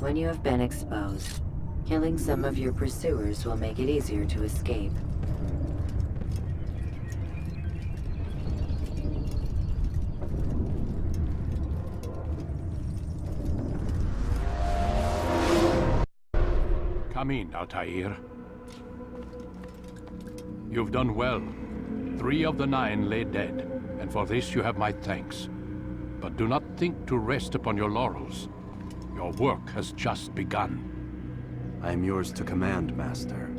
when you have been exposed. Killing some of your pursuers will make it easier to escape. Come in, Altair. You've done well. 3 of the 9 lay dead, and for this you have my thanks. But do not think to rest upon your laurels. Your work has just begun. I am yours to command, Master.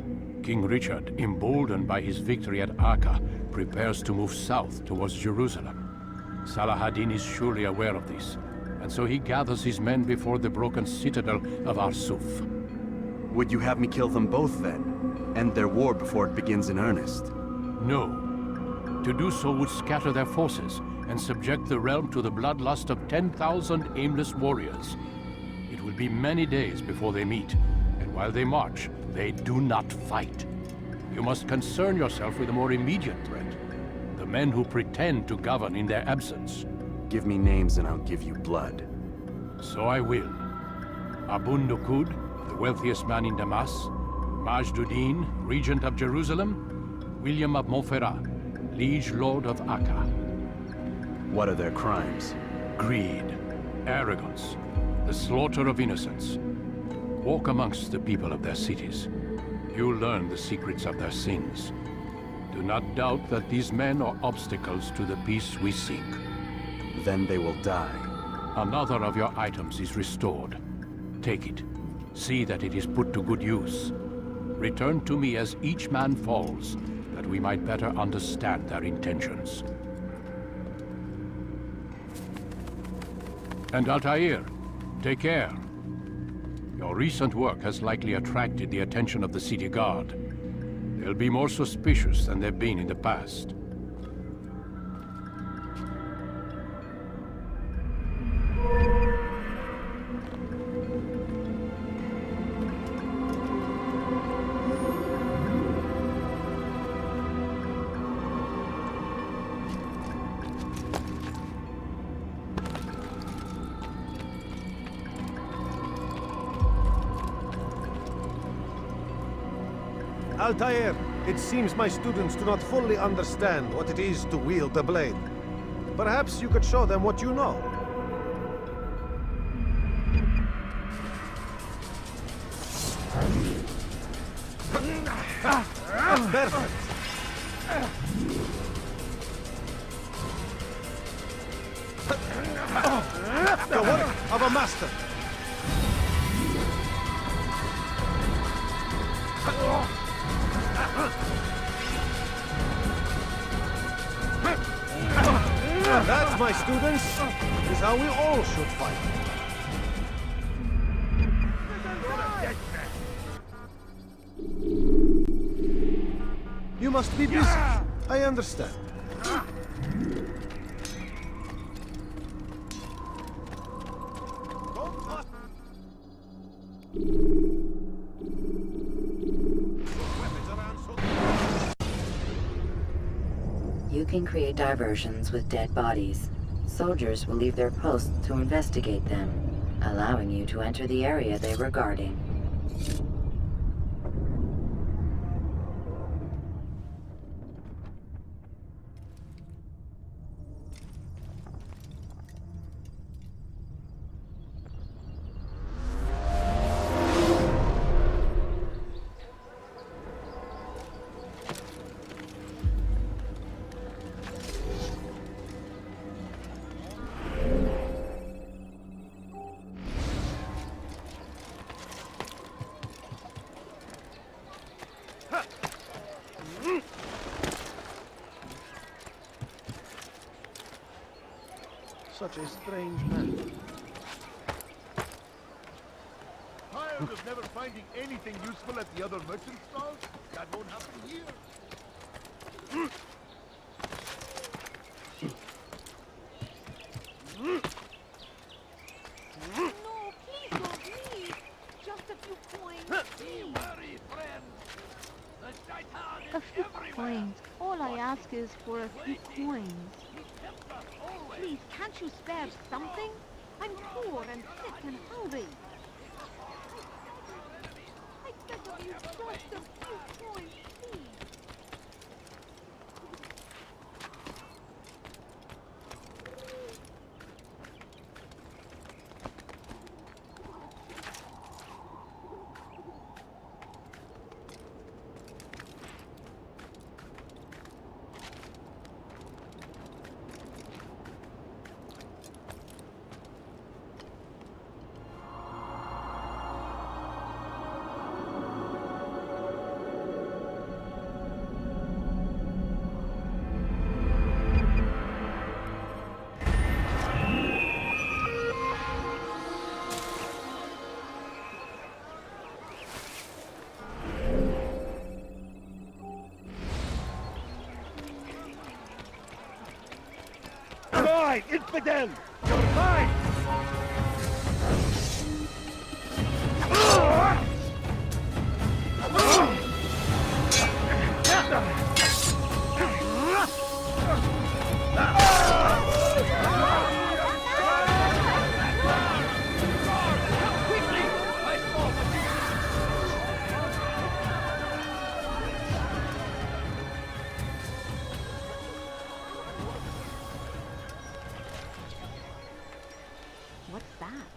King Richard, emboldened by his victory at Acre, prepares to move south towards Jerusalem. Salah ad-Din is surely aware of this, and so he gathers his men before the broken citadel of Arsuf. Would you have me kill them both then? End their war before it begins in earnest? No. To do so would scatter their forces and subject the realm to the bloodlust of 10,000 aimless warriors. It will be many days before they meet, and while they march, they do not fight. You must concern yourself with a more immediate threat. The men who pretend to govern in their absence. Give me names and I'll give you blood. So I will. Abu Nuqoud, the wealthiest man in Damascus, Majd, regent of Jerusalem, William of Montferrat, liege lord of Acre. What are their crimes? Greed, arrogance, the slaughter of innocents. Walk amongst the people of their cities. You'll learn the secrets of their sins. Do not doubt that these men are obstacles to the peace we seek. Then they will die. Another of your items is restored. Take it. See that it is put to good use. Return to me as each man falls, that we might better understand their intentions. And Altair, take care. Your recent work has likely attracted the attention of the city guard. They'll be more suspicious than they've been in the past. Altair, it seems my students do not fully understand what it is to wield the blade. Perhaps you could show them what you know. Perfect. The work of a master. That, my students, is how we all should fight. You must be busy. I understand. You can create diversions with dead bodies. Soldiers will leave their posts to investigate them, allowing you to enter the area they were guarding. Such a strange man. Tired of never finding anything useful at the other merchant stalls? That won't happen here. No, please don't leave. Just a few coins. Be wary, friend. The shaitan is A few everywhere. coins. All I ask is for a few coins. Tempt us always. Please, can't you spare something? I'm poor and sick and hungry. Just a few coins, please. Die, infidel! You're mine! What's that?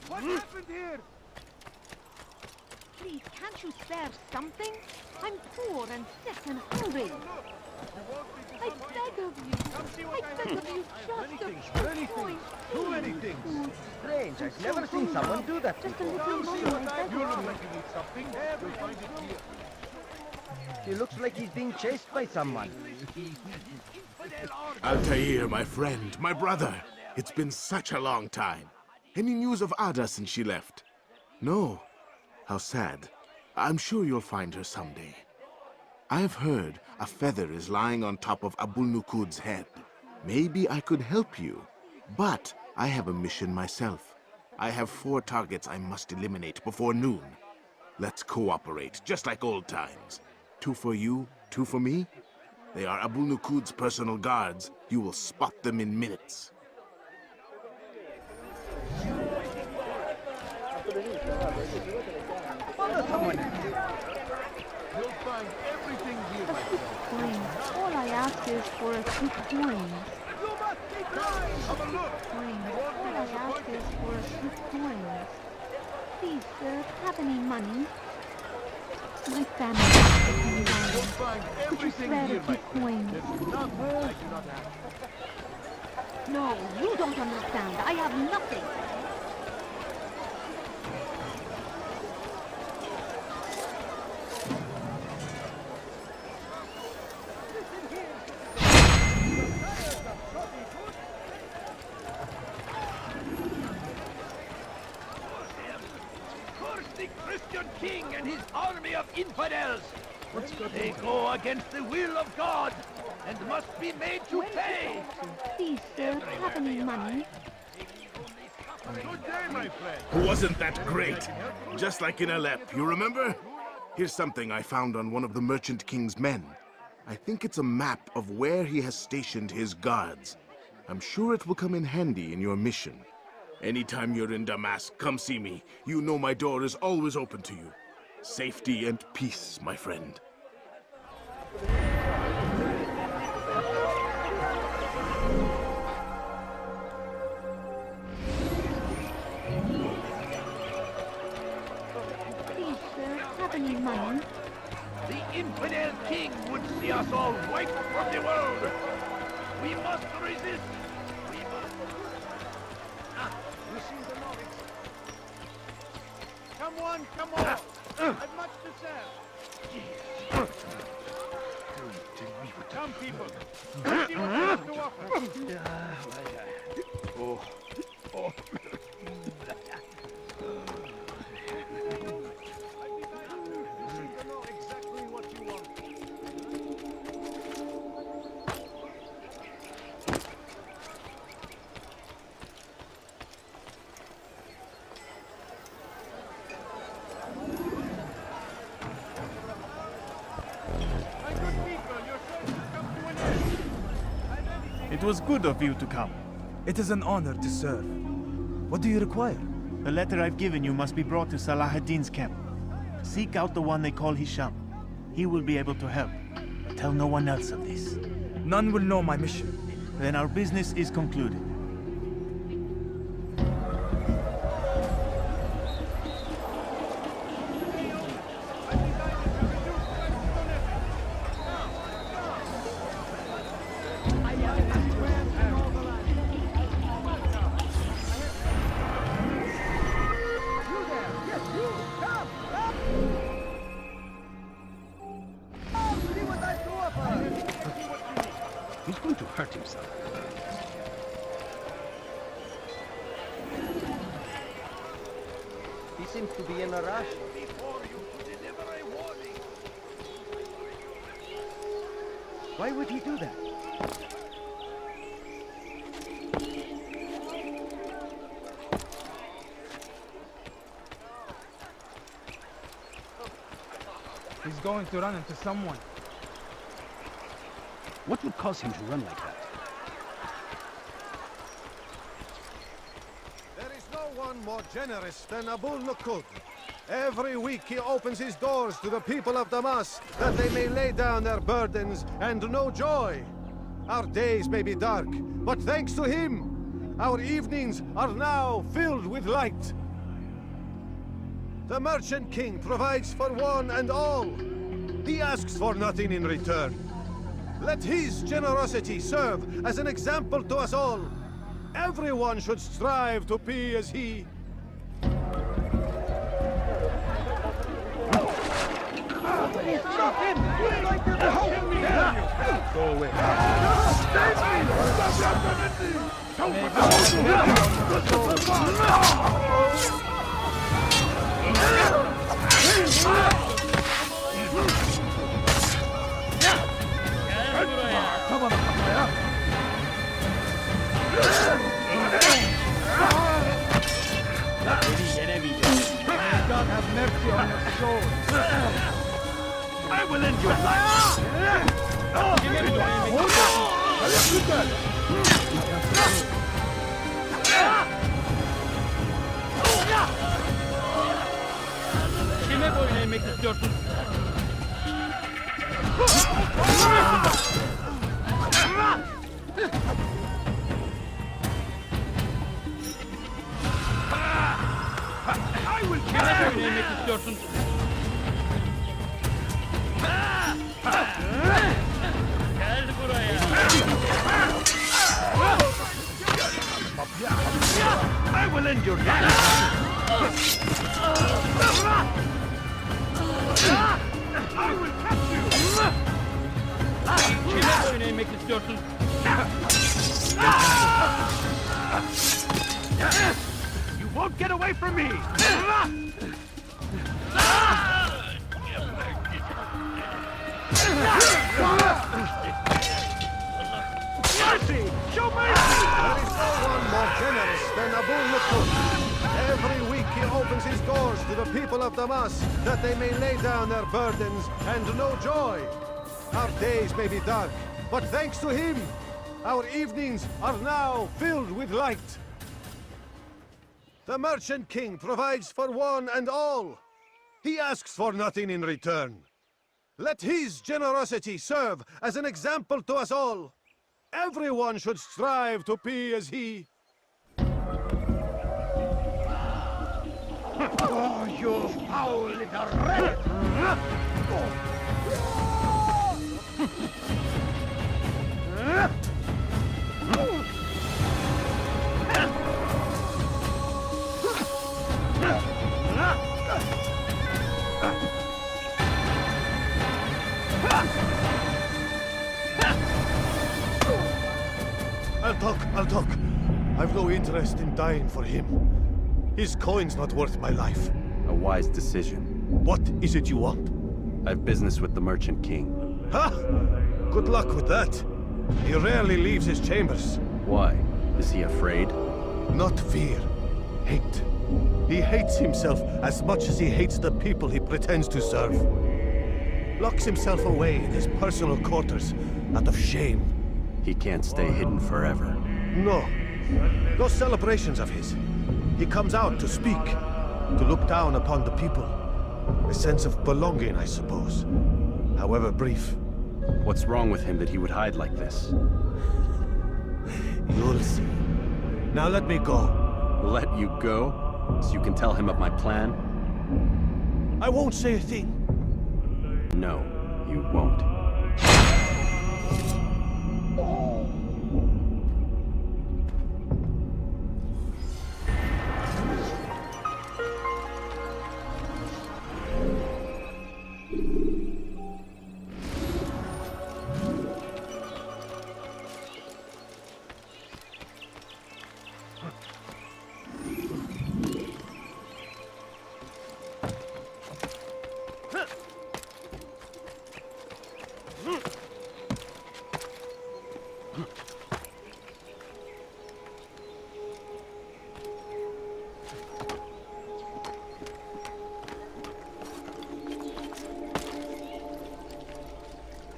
What happened here? Please, can't you spare something? I'm poor and sick and hungry. I beg of you. I beg of you, just a few coins. Do anything! Strange, I've never seen someone do that Just a before. little more, I beg You of look you. like you need something. You'll find it here. He looks like he's being chased by someone. Altair, my friend, my brother. It's been such a long time. Any news of Ada since she left? No. How sad. I'm sure you'll find her someday. I've heard a feather is lying on top of Abu Nuqoud's head. Maybe I could help you. But I have a mission myself. I have 4 targets I must eliminate before noon. Let's cooperate, just like old times. 2 for you, 2 for me? They are Abu Nuqoud's personal guards. You will spot them in minutes. Follow someone. You'll find everything here, my friend. Coins. All I ask is for a few coins. You must be kind! Have a look! Coins. All I ask is for a few coins. Please, sir, have any money? My family is in You'll line. find Could you everything spare here, a my few friend. coins? There's nothing I cannot have. No, you don't understand. I have nothing. Curse the Christian king and his army of infidels! They go against the will of God and must be made to pay! Please, sir, have any money? Good day, my friend. Wasn't that great? Just like in Aleppo, you remember? Here's something I found on one of the Merchant King's men. I think it's a map of where he has stationed his guards. I'm sure it will come in handy in your mission. Anytime you're in Damascus, come see me. You know my door is always open to you. Safety and peace, my friend. Please, sir, have any money? The infidel king would see us all wiped from the world! We must resist! We must... You seem to know it. Come on, come on! I've much to sell. Come, people. Let's see what they have to offer. You seem to know exactly what you want. My good people, your search has come to an end. It was good of you to come. It is an honor to serve. What do you require? The letter I've given you must be brought to Salah ad-Din's camp. Seek out the one they call Hisham. He will be able to help. Tell no one else of this. None will know my mission. Then our business is concluded. He's going to hurt himself. He seems to be in a rush. Why would he do that? He's going to run into someone. What would cause him to run like that? There is no one more generous than Abu Nuqoud. Every week he opens his doors to the people of Damascus, that they may lay down their burdens and know joy. Our days may be dark, but thanks to him, our evenings are now filled with light. The Merchant King provides for one and all. He asks for nothing in return. Let his generosity serve as an example to us all. Everyone should strive to be as he. Stop him! He's going to Go away. God have mercy on your soul. I will end your life! Kime boyun eğmek istiyorsun? Kime boyun eğmek istiyorsun? Gel buraya. I will end your life! I will catch you! Kime boyun eğmek istiyorsun? You won't get away from me! Mercy! Show mercy! There is no one more generous than Abu Nuqoud. Every week he opens his doors to the people of Damascus, that they may lay down their burdens and know joy. Our days may be dark, but thanks to him, our evenings are now filled with light. The Merchant King provides for one and all. He asks for nothing in return. Let his generosity serve as an example to us all. Everyone should strive to be as he. Oh, you foul little rat! I'll talk. I've no interest in dying for him. His coin's not worth my life. A wise decision. What is it you want? I've business with the Merchant King. Ha! Good luck with that. He rarely leaves his chambers. Why? Is he afraid? Not fear. Hate. He hates himself as much as he hates the people he pretends to serve. Locks himself away in his personal quarters out of shame. He can't stay hidden forever. No. Those celebrations of his, He comes out to speak, to look down upon the people. A sense of belonging, I suppose. However brief. What's wrong with him that he would hide like this? You'll see. Now let me go. Let you go? So you can tell him of my plan? I won't say a thing. No, you won't.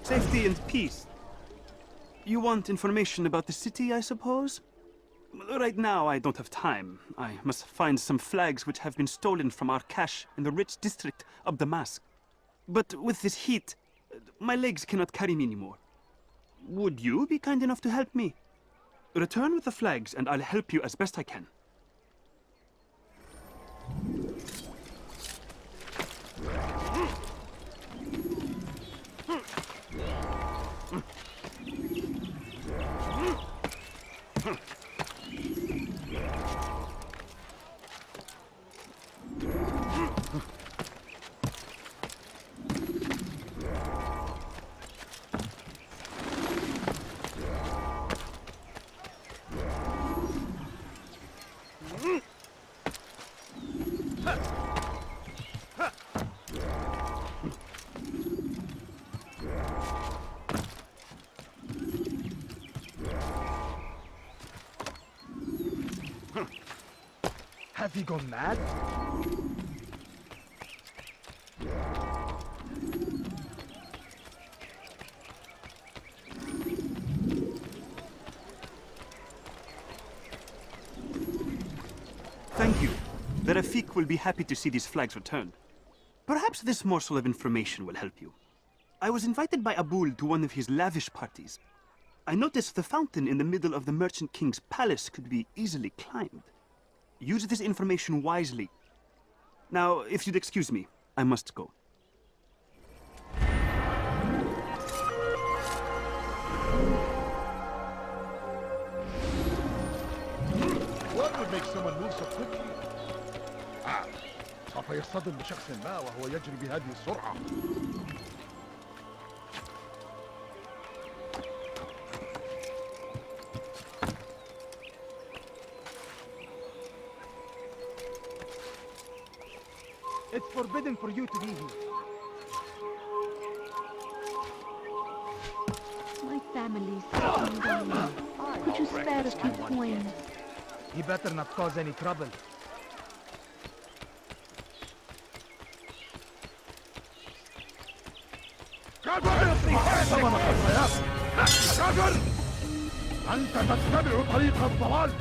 Safety and peace. You want information about the city, I suppose? Right now, I don't have time. I must find some flags which have been stolen from our cache in the rich district of Damascus. But with this heat, my legs cannot carry me anymore. Would you be kind enough to help me? Return with the flags, and I'll help you as best I can. Have you gone mad? Thank you. The Rafik will be happy to see these flags returned. Perhaps this morsel of information will help you. I was invited by Abul to one of his lavish parties. I noticed the fountain in the middle of the Merchant King's palace could be easily climbed. Use this information wisely. Now, if you'd excuse me, I must go. What would make someone move so quickly؟ سوف يصطدم بشخص ما وهو يجري بهذه السرعة. It's forbidden for you to be here. My family's sitting down. Could you spare a few coins? He better not cause any trouble. أنت تتبع طريق الضلال.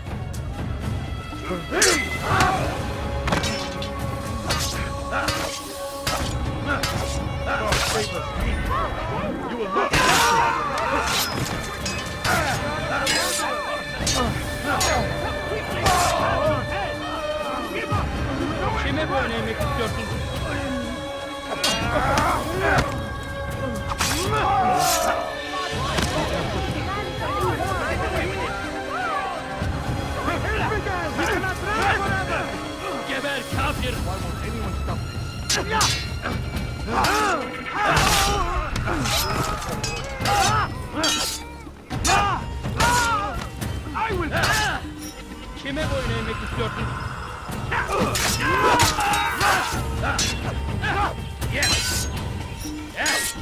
You will not. Kime boyun eğmek istiyorsun? Geber kafir! Why won't anyone stop this? I will! Kime boyun eğmek istiyorsun? Yes! Yes!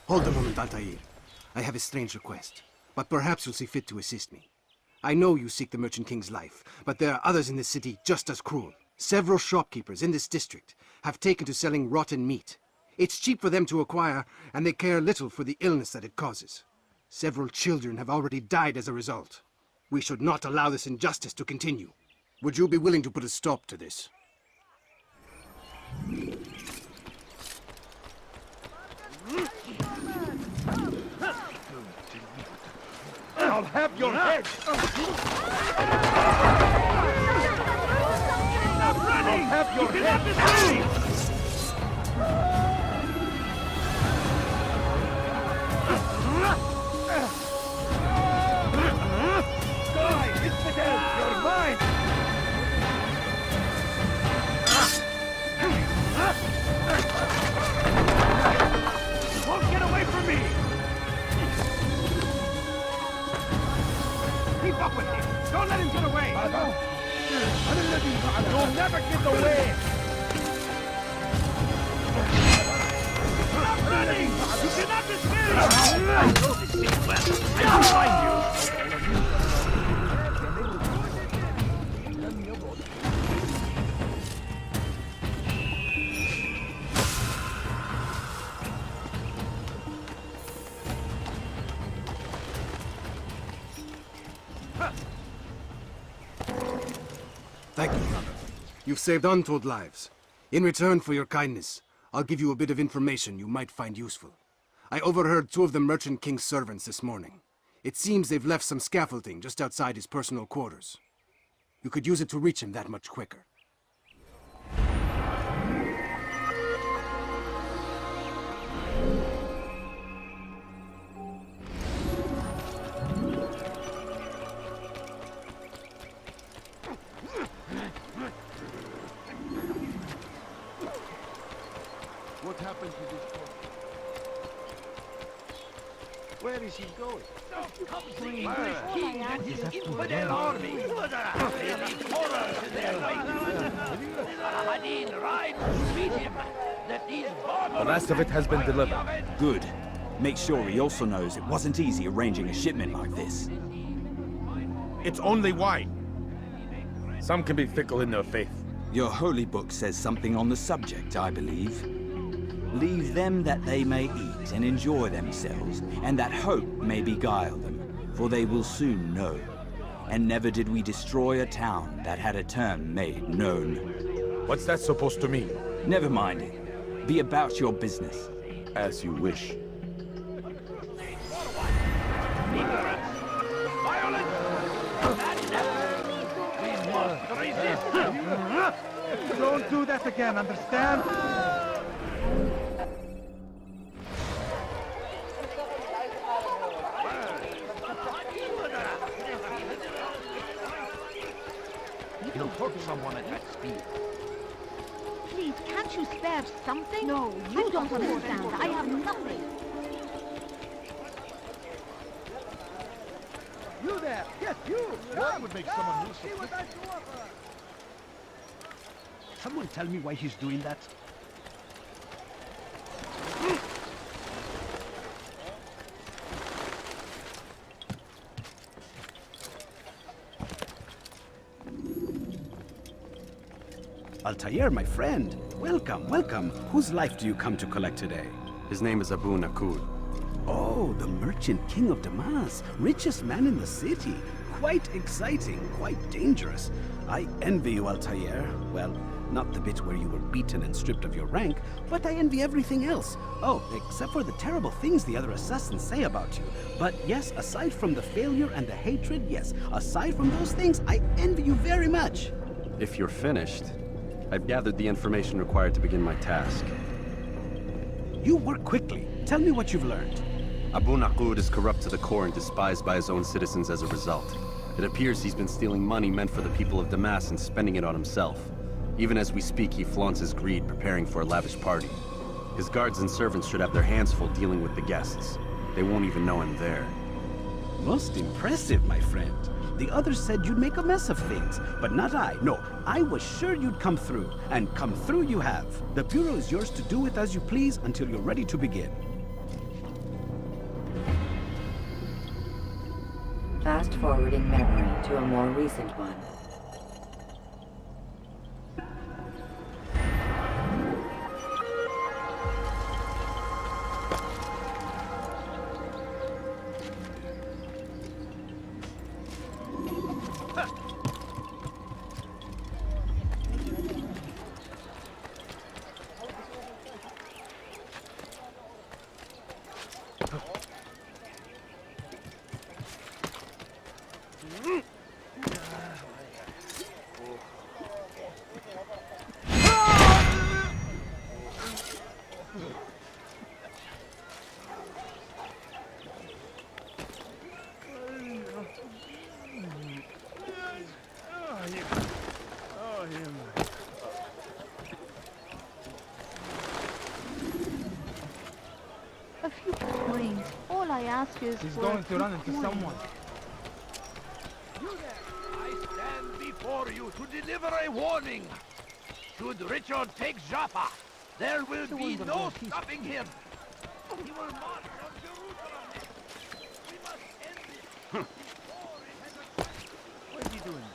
Hold a moment, Altair. I have a strange request, but perhaps you'll see fit to assist me. I know you seek the Merchant King's life, but there are others in this city just as cruel. Several shopkeepers in this district have taken to selling rotten meat. It's cheap for them to acquire, and they care little for the illness that it causes. Several children have already died as a result. We should not allow this injustice to continue. Would you be willing to put a stop to this? I'll have your head! I'll have your head! Die, infidel! You're mine! You won't get away from me! Keep up with him! Don't let him get away! You'll never get away! Stop running! You cannot escape! I know this thing well. I will find you! Thank you, brother. You've saved untold lives. In return for your kindness, I'll give you a bit of information you might find useful. I overheard 2 of the Merchant King's servants this morning. It seems they've left some scaffolding just outside his personal quarters. You could use it to reach him that much quicker. What happened to this boy? Where is he going? Come see this king and his infidel army! They leave horrors in their wake! Addin, ride to meet him! That these The rest of it has been delivered. Good. Make sure he also knows it wasn't easy arranging a shipment like this. It's only wine. Some can be fickle in their faith. Your holy book says something on the subject, I believe. Leave them that they may eat and enjoy themselves, and that hope may beguile them, for they will soon know. And never did we destroy a town that had a term made known. What's that supposed to mean? Never mind it. Be about your business. As you wish. Don't do that again, understand? He'll hurt someone at that speed. Please, can't you spare something? No, you don't understand. I have nothing. You there! Yes, you! That would make someone lose See what I do of her! Someone tell me why he's doing that? Altair, my friend. Welcome, welcome. Whose life do you come to collect today? His name is Abu Nuqoud. Oh, the Merchant King of Damascus. Richest man in the city. Quite exciting, quite dangerous. I envy you, Altair. Well, not the bit where you were beaten and stripped of your rank, but I envy everything else. Oh, except for the terrible things the other assassins say about you. But yes, aside from the failure and the hatred, yes, aside from those things, I envy you very much. If you're finished, I've gathered the information required to begin my task. You work quickly. Tell me what you've learned. Abu Nuqoud is corrupt to the core and despised by his own citizens as a result. It appears he's been stealing money meant for the people of Damascus and spending it on himself. Even as we speak, he flaunts his greed, preparing for a lavish party. His guards and servants should have their hands full dealing with the guests. They won't even know I'm there. Most impressive, my friend. The others said you'd make a mess of things, but not I. No, I was sure you'd come through, and come through you have. The Bureau is yours to do with as you please until you're ready to begin. Fast forwarding memory to a more recent one. A few coins. All I ask is He's for going a to few run into coins. someone. I stand before you to deliver a warning. Should Richard take Jaffa, there will be no stopping him. He will march on Jerusalem. We must end this. What is he doing?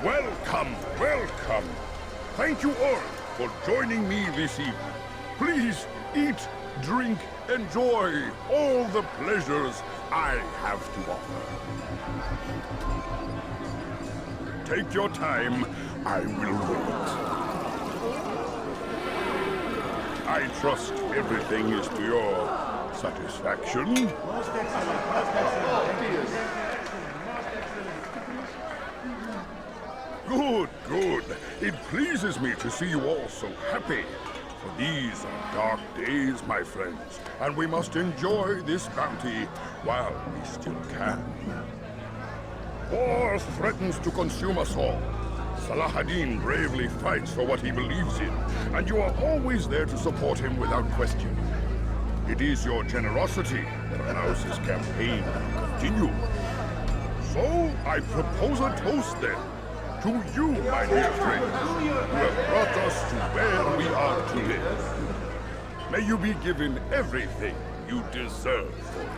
Welcome, welcome. Thank you all for joining me this evening. Please eat, drink, enjoy all the pleasures I have to offer. Take your time, I will wait. I trust everything is to your satisfaction. Most excellent, most excellent. Good, good. It pleases me to see you all so happy. For these are dark days, my friends, and we must enjoy this bounty while we still can. War threatens to consume us all. Salah ad-Din bravely fights for what he believes in, and you are always there to support him without question. It is your generosity that allows his campaign to continue. So, I propose a toast then. To you, my dear friends, who have brought us to where we are to live. May you be given everything you deserve for it.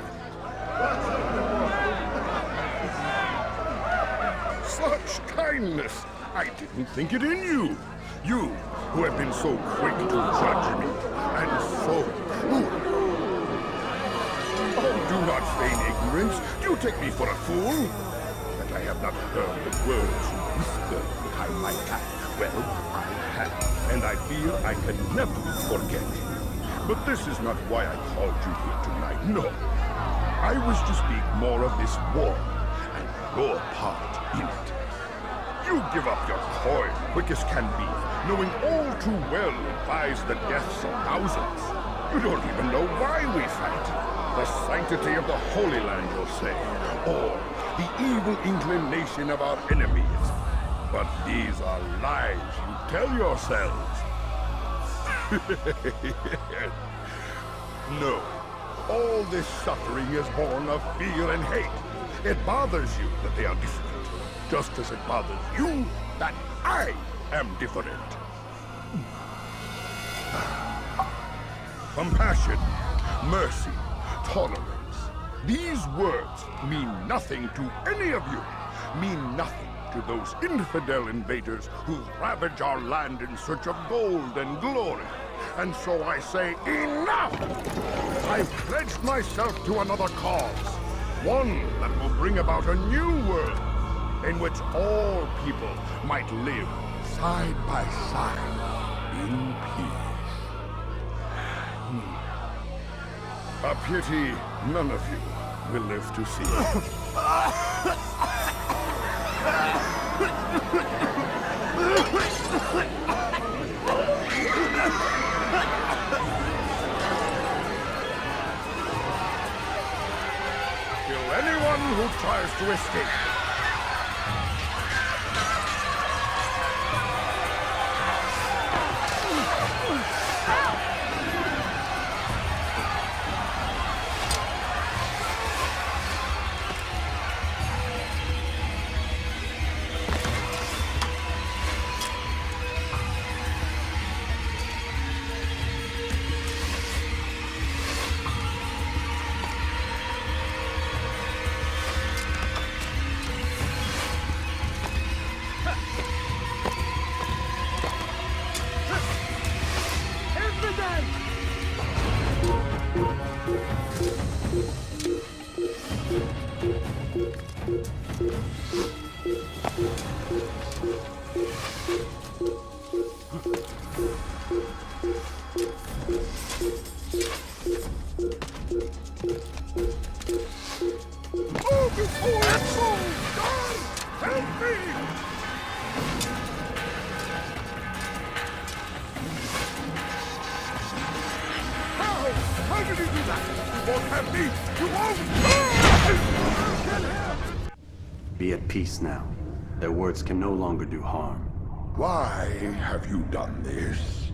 Such kindness! I didn't think it in you. You, who have been so quick to judge me, and so cruel. Oh, do not feign ignorance. Do you take me for a fool? That I have not heard the words you whisper behind my back. Well, I have, and I fear I can never forget. But this is not why I called you here tonight, no. I wish to speak more of this war, and your part in it. You give up your coin quick as can be, knowing all too well it buys the deaths of thousands. You don't even know why we fight. The sanctity of the Holy Land, you'll say, or the evil inclination of our enemies. But these are lies you tell yourselves. No, all this suffering is born of fear and hate. It bothers you that they are different, just as it bothers you that I am different. Compassion, mercy, tolerance. These words mean nothing to any of you, mean nothing to those infidel invaders who ravage our land in search of gold and glory. And so I say, enough! I've pledged myself to another cause, one that will bring about a new world, in which all people might live side by side in peace. A pity none of you will live to see it. Kill anyone who tries to escape. Be at peace now. Their words can no longer do harm. Why have you done this?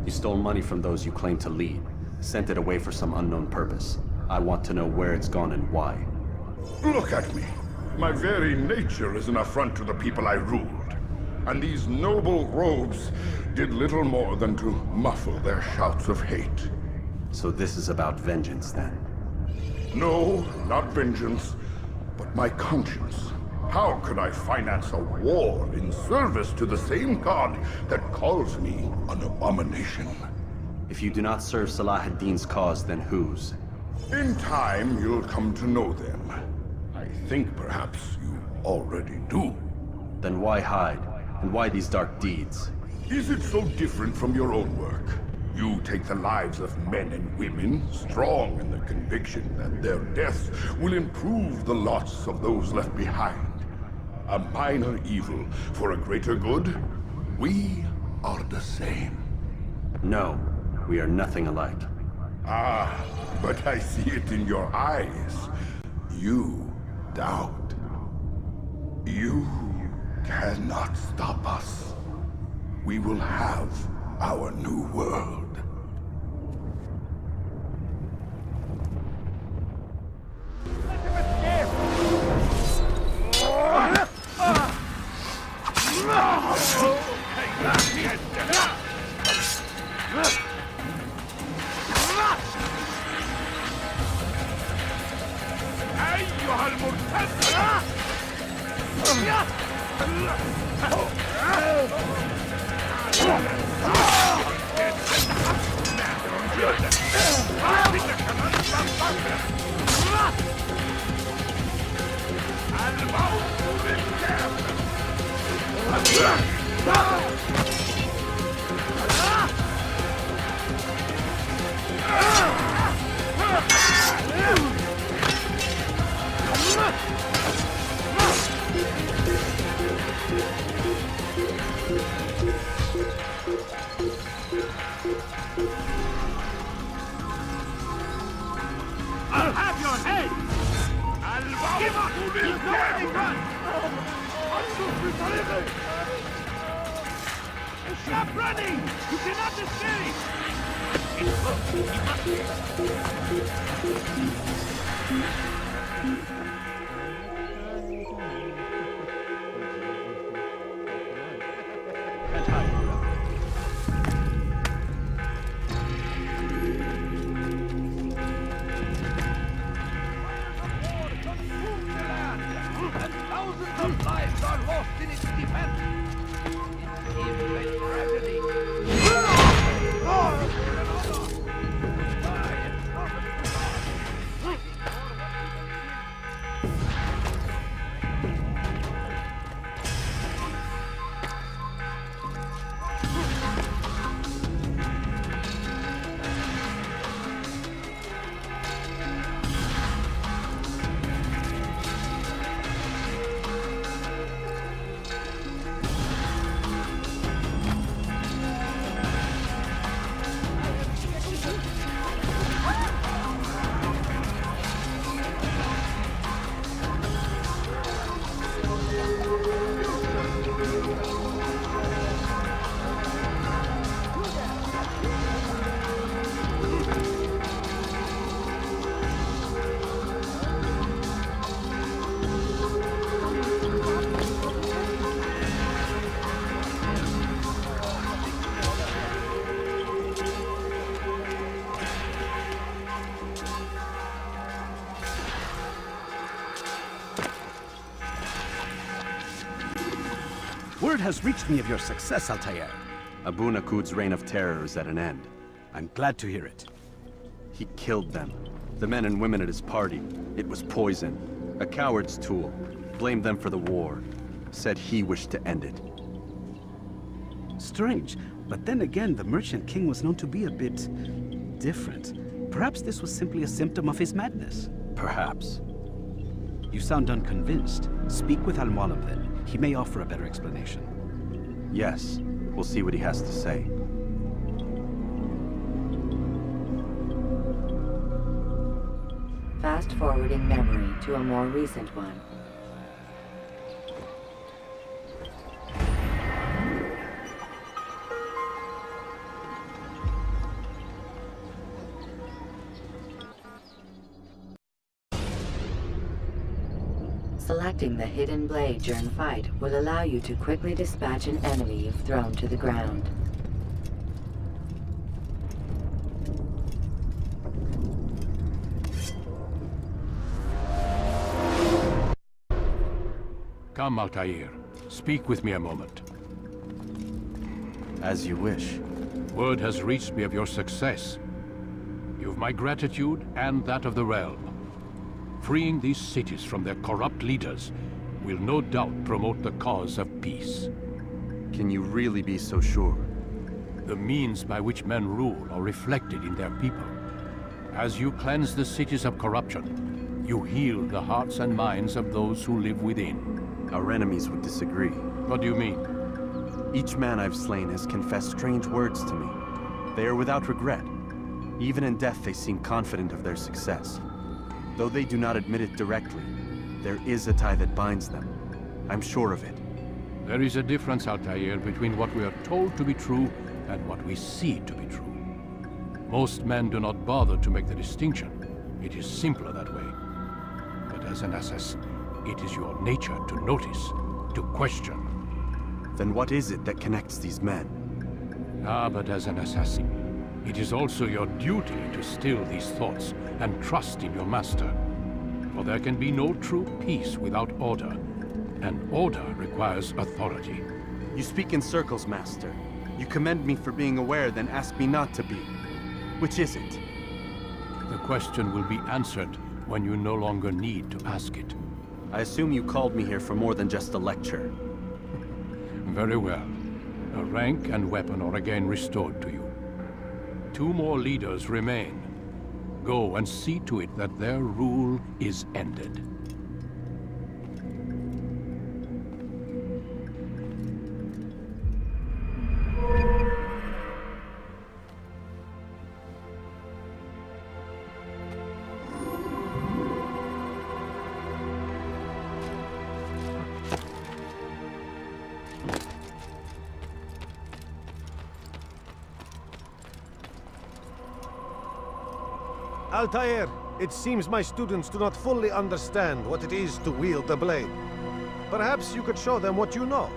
You stole money from those you claim to lead, sent it away for some unknown purpose. I want to know where it's gone and why. Look at me. My very nature is an affront to the people I ruled. And these noble robes did little more than to muffle their shouts of hate. So this is about vengeance, then? No, not vengeance, but my conscience. How could I finance a war in service to the same god that calls me an abomination? If you do not serve Salah ad-Din's cause, then whose? In time, you'll come to know them. I think perhaps you already do. Then why hide? And why these dark deeds? Is it so different from your own work? You take the lives of men and women, strong in the conviction that their deaths will improve the lots of those left behind. A minor evil for a greater good? We are the same. No, we are nothing alike. Ah, but I see it in your eyes. You doubt. You cannot stop us. We will have our new world. أيها المرتد! I'll have your head! Give up! You've nowhere to run! Stop running! You cannot escape! It's close. He must be. And thousands of lives are lost in its defense. It is a tragedy. Word has reached me of your success, Altair. Abu Nuqoud's reign of terror is at an end. I'm glad to hear it. He killed them. The men and women at his party. It was poison. A coward's tool. Blamed them for the war. Said he wished to end it. Strange, but then again, the Merchant King was known to be a bit different. Perhaps this was simply a symptom of his madness. Perhaps. You sound unconvinced. Speak with Al-Mualim then. He may offer a better explanation. Yes. We'll see what he has to say. Fast-forwarding memory to a more recent one. Selecting the hidden blade during fight will allow you to quickly dispatch an enemy you've thrown to the ground. Come, Altair. Speak with me a moment. As you wish. Word has reached me of your success. You've my gratitude and that of the realm. Freeing these cities from their corrupt leaders will no doubt promote the cause of peace. Can you really be so sure? The means by which men rule are reflected in their people. As you cleanse the cities of corruption, you heal the hearts and minds of those who live within. Our enemies would disagree. What do you mean? Each man I've slain has confessed strange words to me. They are without regret. Even in death they seem confident of their success. Though they do not admit it directly, there is a tie that binds them. I'm sure of it. There is a difference, Altair, between what we are told to be true and what we see to be true. Most men do not bother to make the distinction. It is simpler that way. But as an assassin, it is your nature to notice, to question. Then what is it that connects these men? But as an assassin, it is also your duty to still these thoughts and trust in your master. For there can be no true peace without order, and order requires authority. You speak in circles, master. You commend me for being aware, then ask me not to be. Which is it? The question will be answered when you no longer need to ask it. I assume you called me here for more than just a lecture. Very well. A rank and weapon are again restored to you. 2 more leaders remain. Go and see to it that their rule is ended. Altair, it seems my students do not fully understand what it is to wield the blade. Perhaps you could show them what you know.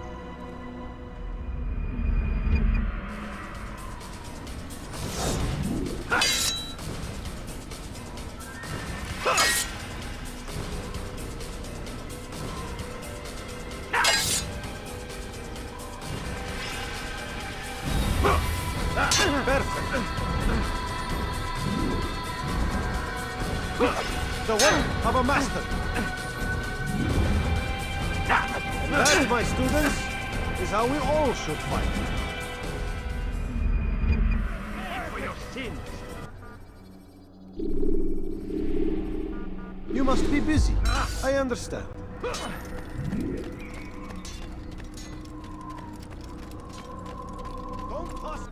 The work of a master. That, my students, is how we all should fight. For your sins. You must be busy. I understand. Don't toss.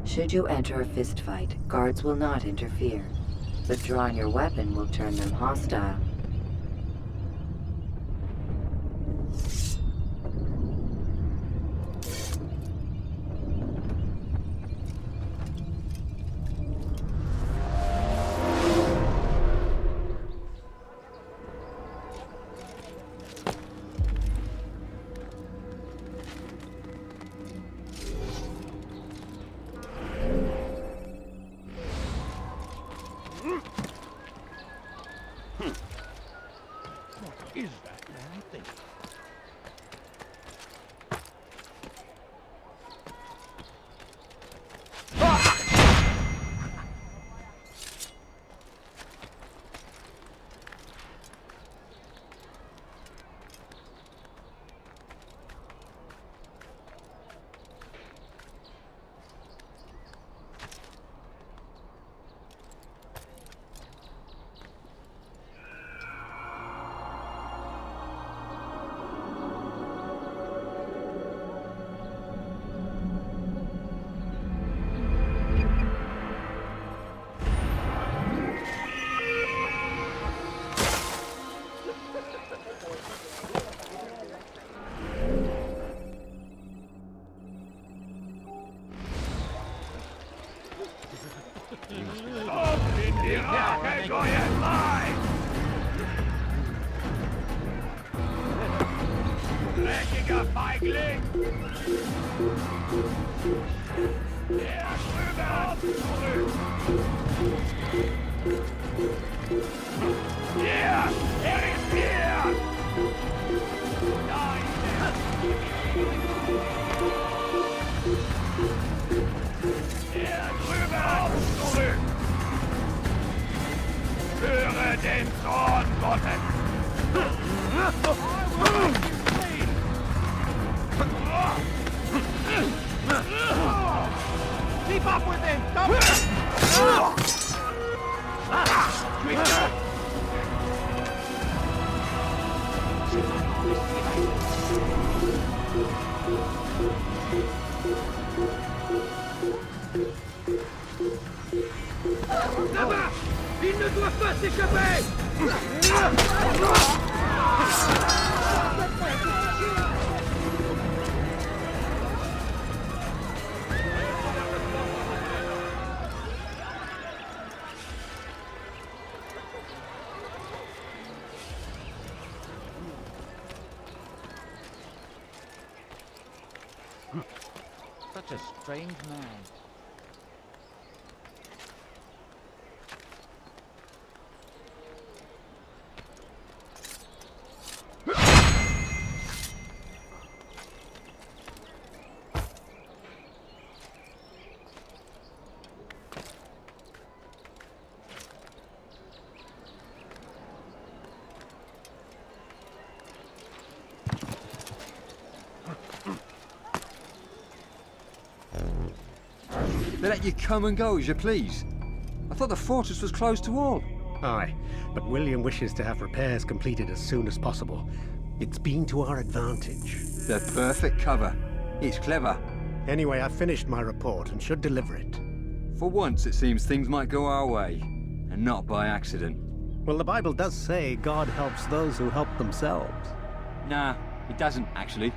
Should you enter a fistfight, guards will not interfere, but drawing your weapon will turn them hostile. enjoy it live! Dreckiger Feigling! Der Krüger! Zurück! Hier! Er ist hier! Da ist er! Der Krüger! Zurück! Höre den Zorn Gottes! Keep up with him! Don't... Là-bas! Ils ne doivent pas s'échapper! Such a strange man. They let you come and go as you please. I thought the fortress was closed to all. Aye, but William wishes to have repairs completed as soon as possible. It's been to our advantage. The perfect cover. It's clever. Anyway, I've finished my report and should deliver it. For once, it seems things might go our way, and not by accident. Well, the Bible does say God helps those who help themselves. Nah, it doesn't, actually.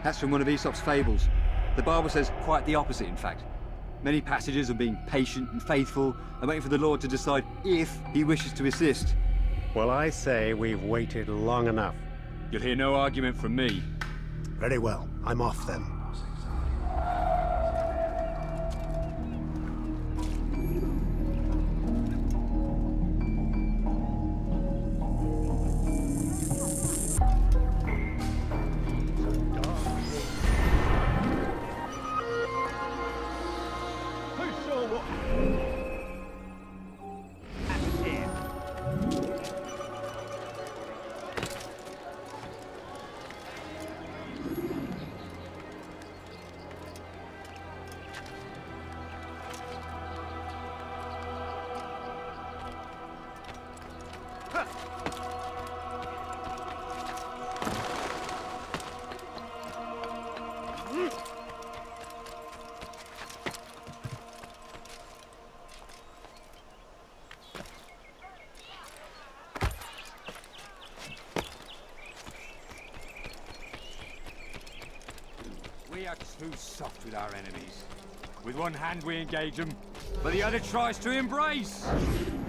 That's from one of Aesop's fables. The Bible says quite the opposite, in fact. Many passages of being patient and faithful and waiting for the Lord to decide if he wishes to assist. Well, I say we've waited long enough. You'll hear no argument from me. Very well. I'm off then. We are too soft with our enemies. With one hand we engage them, but the other tries to embrace.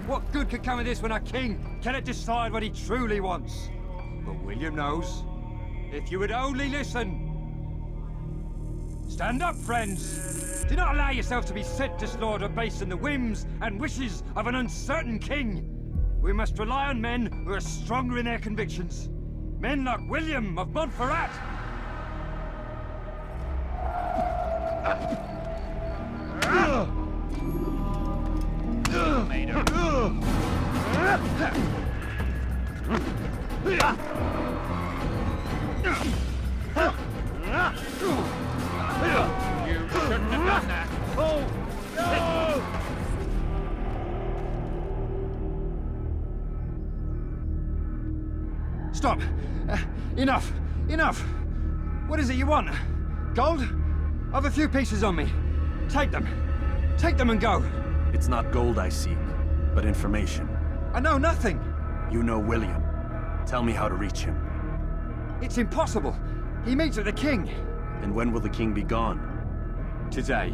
What good could come of this when a king cannot decide what he truly wants? But William knows. If you would only listen. Stand up, friends. Do not allow yourself to be sent to slaughter based on the whims and wishes of an uncertain king. We must rely on men who are stronger in their convictions. Men like William of Montferrat. Stop! Enough! Enough! What is it you want? Gold? I've a few pieces on me. Take them. Take them and go. It's not gold I seek, but information. I know nothing. You know William. Tell me how to reach him. It's impossible. He meets with the king. And when will the king be gone? Today.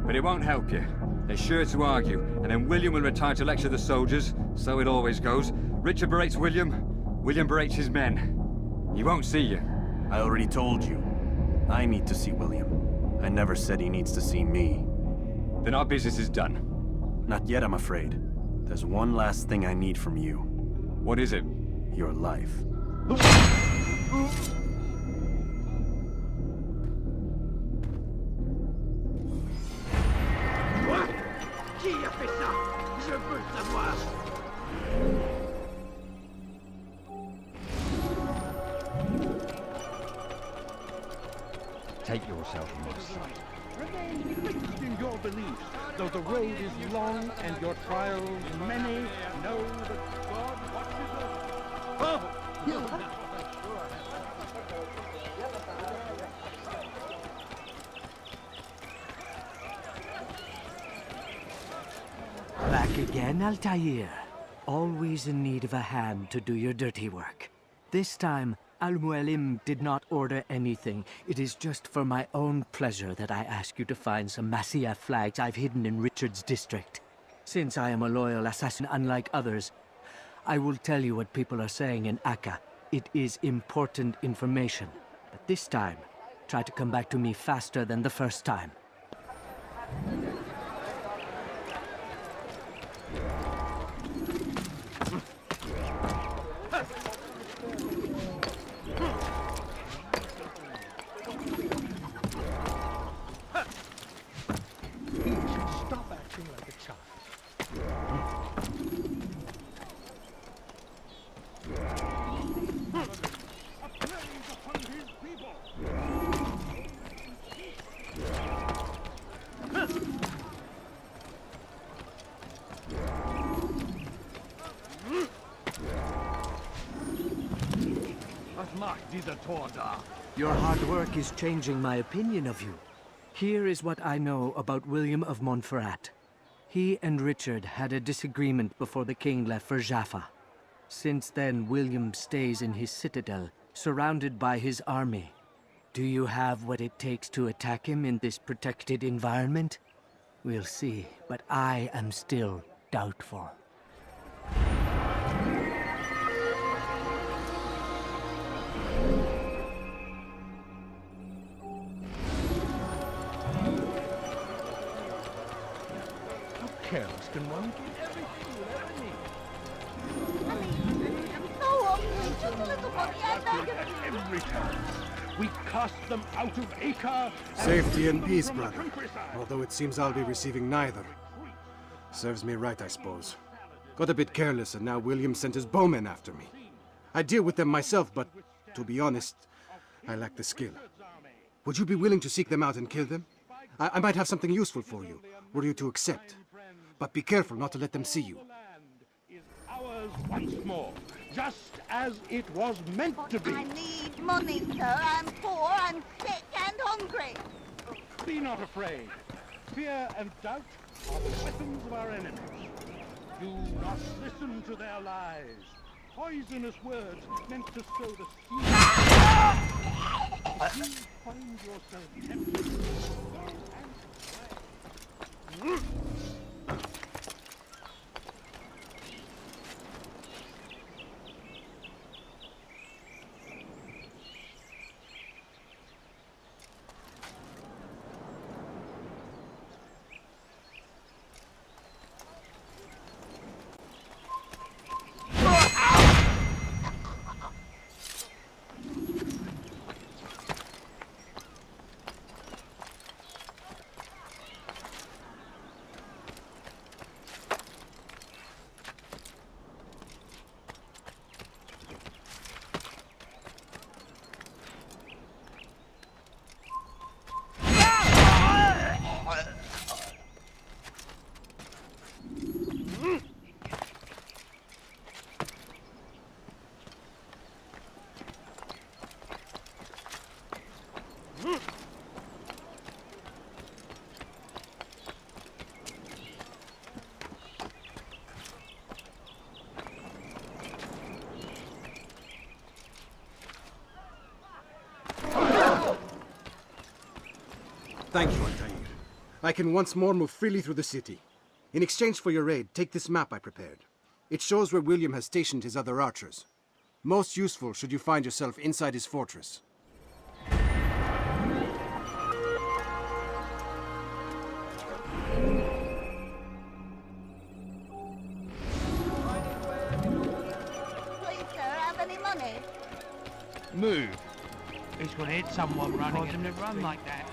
But it won't help you. They're sure to argue, and then William will retire to lecture the soldiers. So it always goes. Richard berates William, William berates his men. He won't see you. I already told you. I need to see William. I never said he needs to see me. Then our business is done. Not yet, I'm afraid. There's one last thing I need from you. What is it? Your life. Quoi? Qui a fait ça? Je veux le savoir. Take yourself from my sight. Remain fixed in your beliefs, though the road is long and your trials many. Know that God watches us. Oh! Back again, Altair. Always in need of a hand to do your dirty work. This time, Al-Mualim did not order anything. It is just for my own pleasure that I ask you to find some Masyaf flags I've hidden in Richard's district. Since I am a loyal assassin unlike others, I will tell you what people are saying in Acre. It is important information. But this time, try to come back to me faster than the first time. Stop acting like a child. Your hard work is changing my opinion of you. Here is what I know about William of Montferrat. He and Richard had a disagreement before the king left for Jaffa. Since then, William stays in his citadel, surrounded by his army. Do you have what it takes to attack him in this protected environment? We'll see, but I am still doubtful. Careless can one give everything you'll ever need? Every time we cast them out of Acre. Safety and peace, brother. Although it seems I'll be receiving neither. Serves me right, I suppose. Got a bit careless, and now William sent his bowmen after me. I deal with them myself, but to be honest, I lack the skill. Would you be willing to seek them out and kill them? I might have something useful for you, were you to accept. But be careful not to let them see you. Ours once more, just as it was meant to be. I need money, sir. I'm poor, I'm sick and hungry. Be not afraid. Fear and doubt are the weapons of our enemies. Do not listen to their lies. Poisonous words meant to sow the seed. If you find yourself tempted, go and Thank you, Altair. I can once more move freely through the city. In exchange for your aid, take this map I prepared. It shows where William has stationed his other archers. Most useful should you find yourself inside his fortress. Please, sir, have any money? Move. He's gonna hit someone running him to run like that.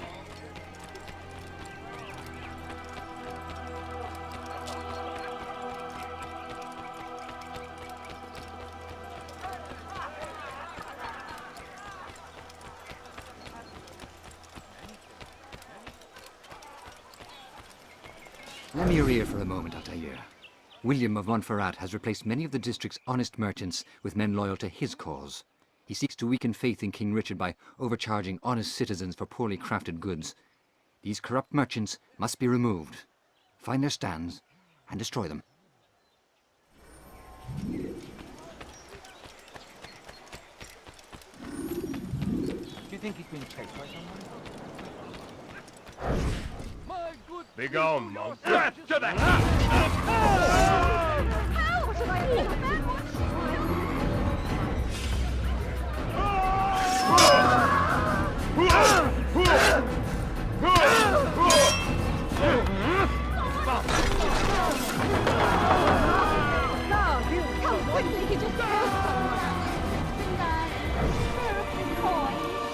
Lend me your ear for a moment, Altair. William of Montferrat has replaced many of the district's honest merchants with men loyal to his cause. He seeks to weaken faith in King Richard by overcharging honest citizens for poorly crafted goods. These corrupt merchants must be removed. Find their stands and destroy them. Do you think he's been chased by someone? Be gone, monk. Get to the How should I do that? No, you come quickly, he just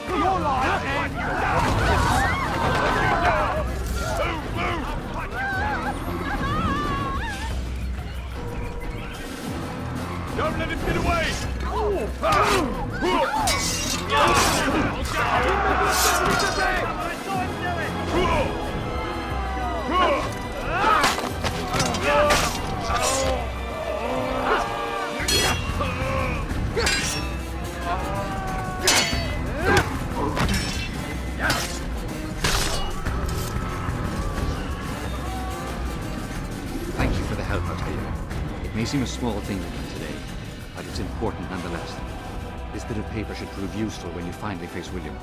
You're lying! Don't let him get away! Thank you for the help, Altair. It may seem a small thing to do today, but it's important nonetheless. This bit of paper should prove useful when you finally face William.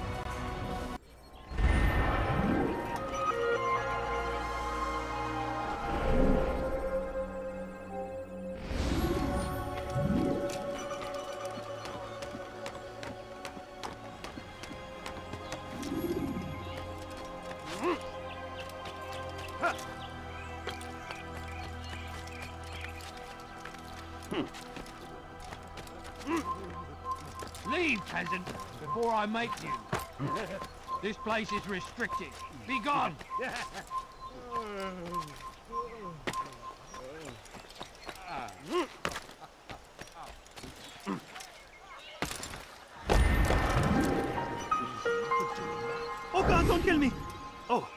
Leave, peasant, before I make you. This place is restricted. Be gone! Oh God, don't kill me! Oh,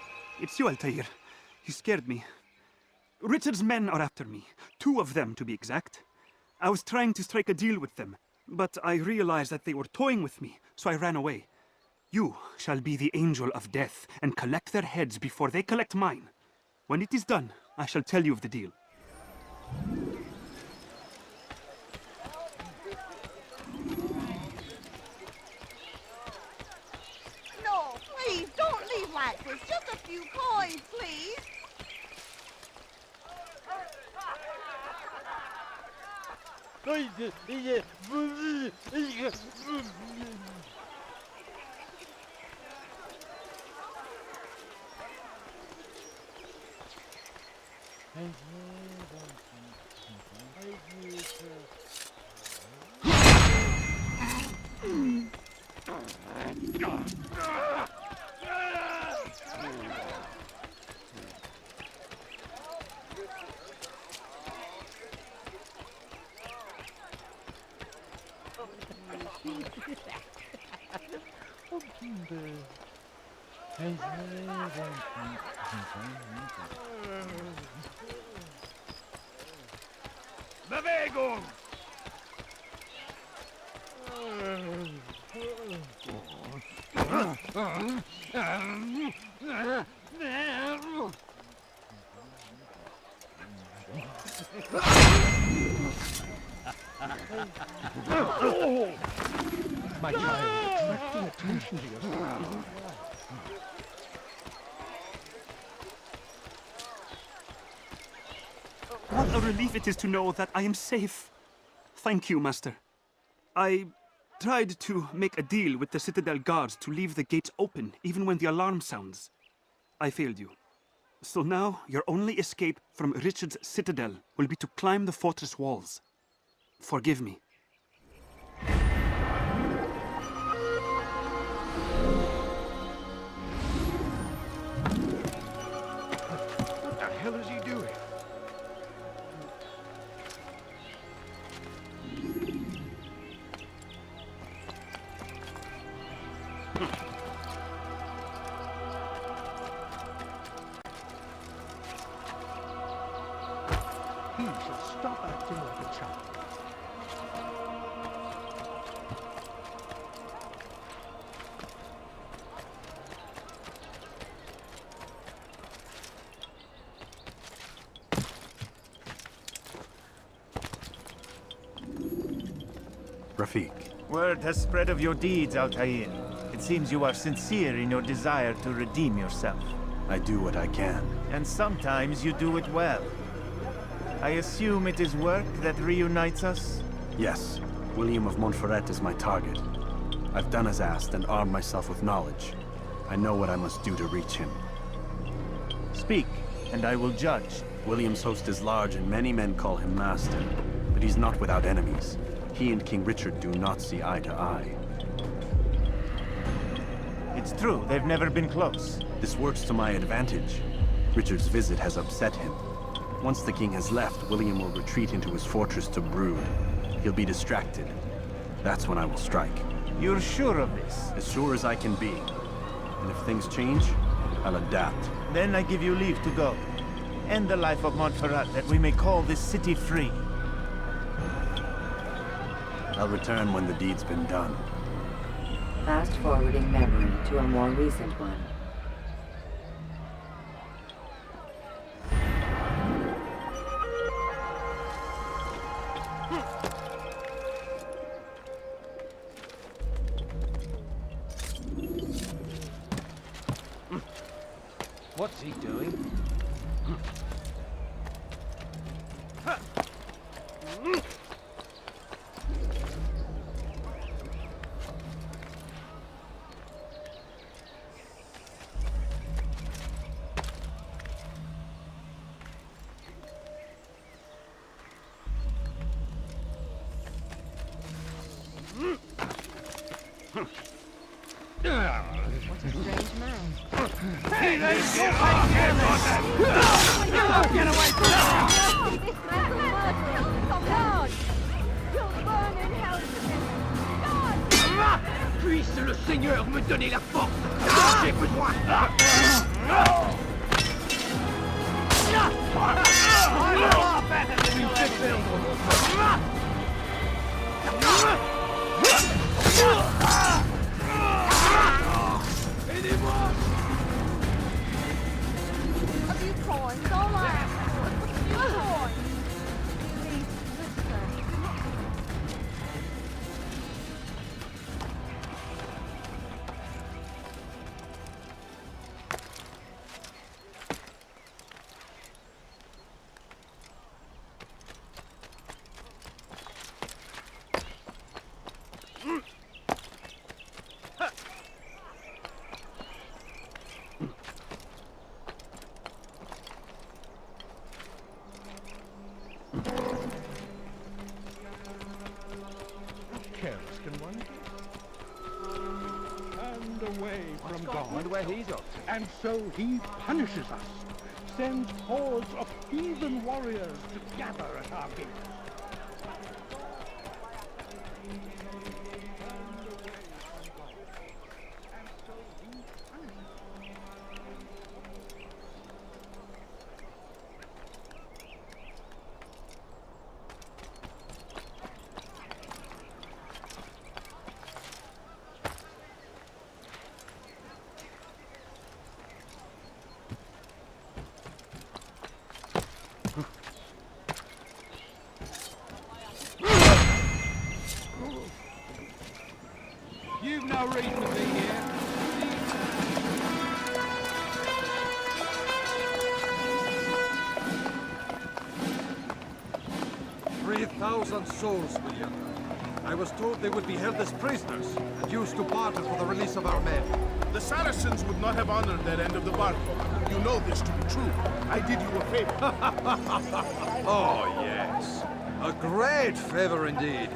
it's you, Altair. You scared me. Richard's men are after me. 2 of them, to be exact. I was trying to strike a deal with them, but I realized that they were toying with me, so I ran away. You shall be the angel of death and collect their heads before they collect mine. When it is done, I shall tell you of the deal. No, please, don't leave like this. Just a few coins, please. Bewegung! My child, pay attention to yourself. a relief it is to know that I am safe. Thank you, Master. I tried to make a deal with the Citadel guards to leave the gates open, even when the alarm sounds. I failed you. So now, your only escape from Richard's Citadel will be to climb the fortress walls. Forgive me. What the hell is he doing? He should stop acting like a child. Rafiq. Word has spread of your deeds, Altair. It seems you are sincere in your desire to redeem yourself. I do what I can. And sometimes you do it well. I assume it is work that reunites us? Yes. William of Montferrat is my target. I've done as asked and armed myself with knowledge. I know what I must do to reach him. Speak, and I will judge. William's host is large and many men call him master. But he's not without enemies. He and King Richard do not see eye to eye. It's true, they've never been close. This works to my advantage. Richard's visit has upset him. Once the king has left, William will retreat into his fortress to brood. He'll be distracted. That's when I will strike. You're sure of this? As sure as I can be. And if things change, I'll adapt. Then I give you leave to go. End the life of Montferrat, that we may call this city free. I'll return when the deed's been done. Fast-forwarding memory to a more recent one. What's he doing? What a strange man. Hey, they get off! Get away from me! This man's a murderer. Come down. You'll burn in hell. God! Puisse le Seigneur me donner la force dont j'ai besoin! Aidez-moi! Have you coins? All right. You coins. Please listen. Careless can one be? And away from God. Wonder where he's up to. And so he punishes us, sends hordes of heathen warriors to gather at our gates. You've no reason to be here. souls, William. I was told they would be held as prisoners and used to barter for the release of our men. The Saracens would not have honored their end of the bargain. You know this to be true. I did you a favor. Oh, yes. A great favor indeed.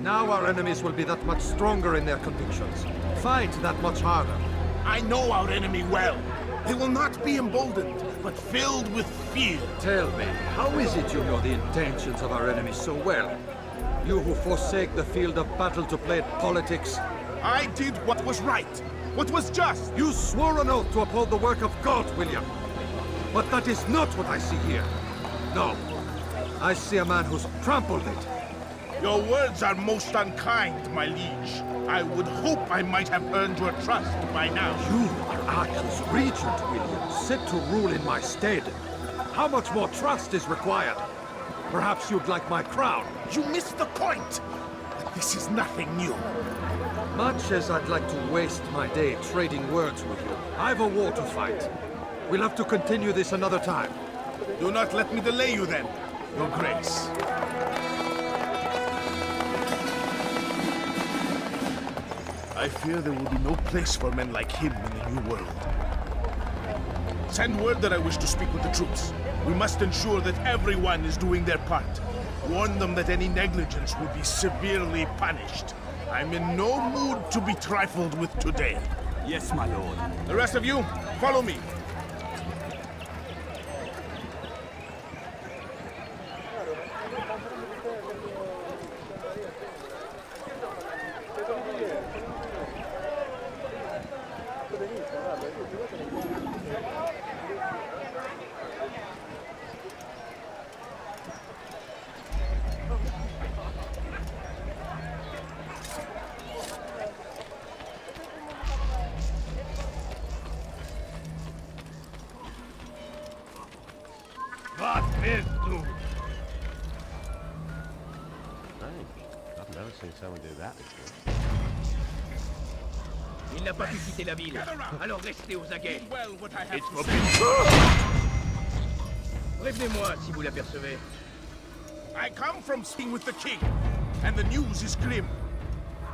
Now our enemies will be that much stronger in their convictions. Fight that much harder. I know our enemy well. They will not be emboldened, but filled with fear. Tell me, how is it you know the intentions of our enemies so well? You who forsake the field of battle to play at politics. I did what was right, what was just. You swore an oath to uphold the work of God, William. But that is not what I see here. No. I see a man who's trampled it. Your words are most unkind, my liege. I would hope I might have earned your trust by now. You are Acre's regent, William, set to rule in my stead. How much more trust is required? Perhaps you'd like my crown. You missed the point! But this is nothing new. Much as I'd like to waste my day trading words with you, I've a war to fight. We'll have to continue this another time. Do not let me delay you then, Your Grace. I fear there will be no place for men like him in the New World. Send word that I wish to speak with the troops. We must ensure that everyone is doing their part. Warn them that any negligence will be severely punished. I'm in no mood to be trifled with today. Yes, my lord. The rest of you, follow me. I've never seen someone do that before. Il n'a pas pu quitter la ville, alors restez aux aguets. Prévenez-moi si vous l'apercevez. I come from speaking with the king, and the news is grim.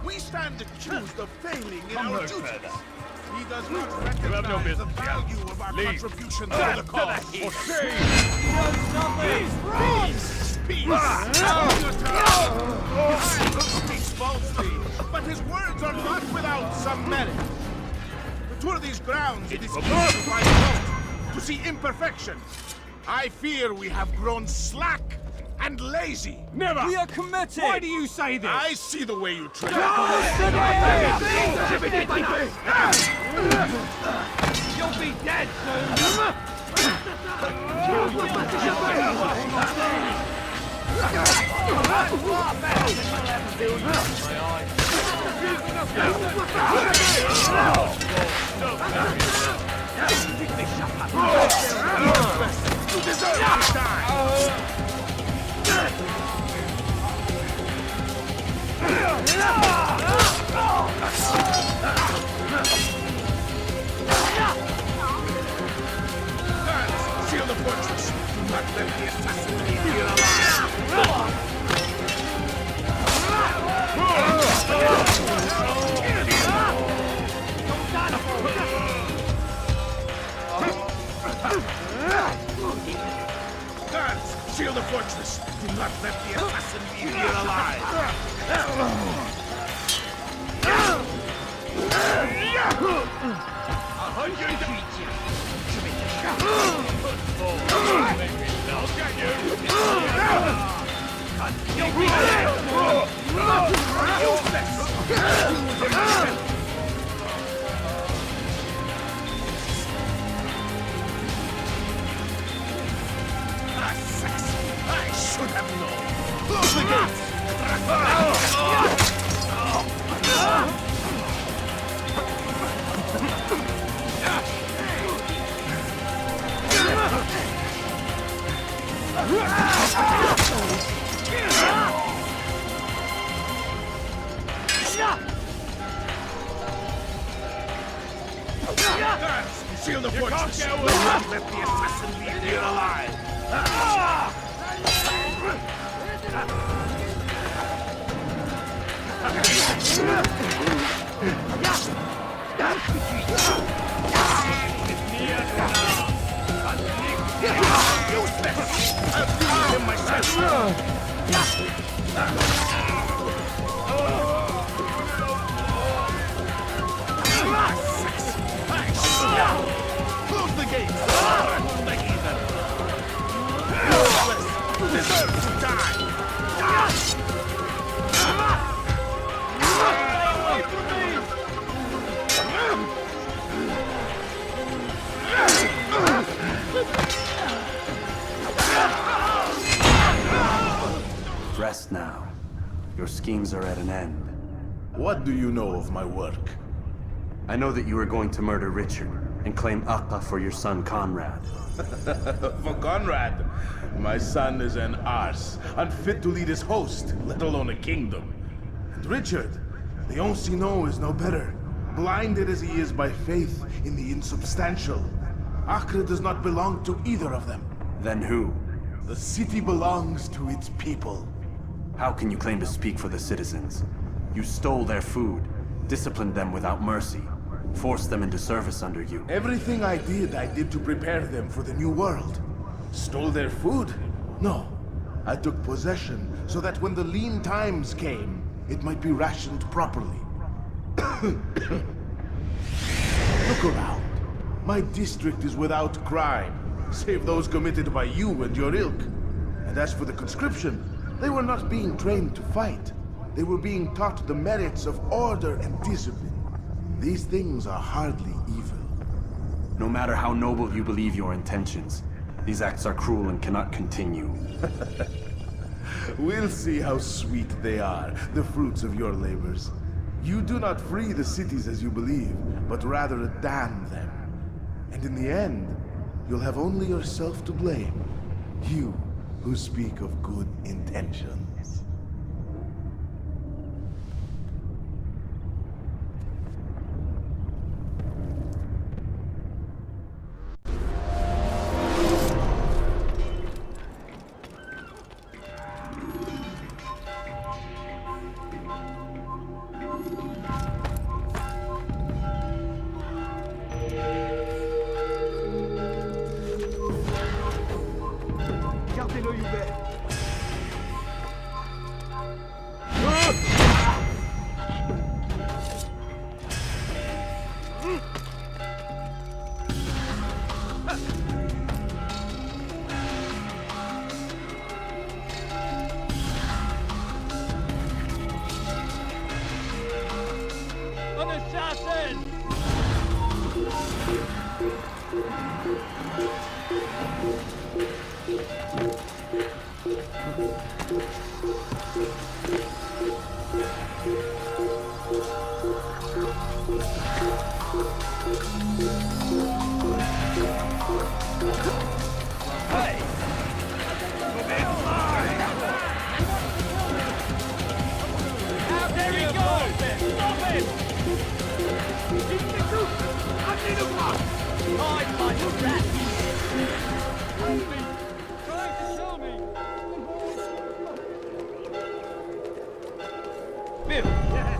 We stand accused of failing in our duties. He does not recognize the value of our contribution to the cause. For shame! Peace! Peace! He speaks falsely, but his words are not without some merit. To tour these grounds, it is easy to find fault, to see imperfection. I fear we have grown slack and lazy. Never! We are committed! Why do you say this? I see the way you treat it. You'll be dead soon! You deserve to die! Guards, seal the fortress. Do not let the assassin leave here alive. Guards, seal the fortress. Do not let the assassin leave here alive. I should have known. Close the gates. Guards, seal the fortress. Do not let the assassin leave here alive. Close the gates! We'll make even! Useless! You deserve to die! Stay away from me! Rest now. Your schemes are at an end. What do you know of my work? I know that you are going to murder Richard and claim Acre for your son Conrad. For Conrad, my son is an arse, unfit to lead his host, let alone a kingdom. And Richard, the Ancien is no better, blinded as he is by faith in the insubstantial. Acre does not belong to either of them. Then who? The city belongs to its people. How can you claim to speak for the citizens? You stole their food, disciplined them without mercy, forced them into service under you. Everything I did to prepare them for the new world. Stole their food? No. I took possession so that when the lean times came, it might be rationed properly. Look around. My district is without crime, save those committed by you and your ilk. And as for the conscription, they were not being trained to fight. They were being taught the merits of order and discipline. These things are hardly evil. No matter how noble you believe your intentions, these acts are cruel and cannot continue. We'll see how sweet they are, the fruits of your labors. You do not free the cities as you believe, but rather damn them. And in the end, you'll have only yourself to blame. You who speak of good intentions.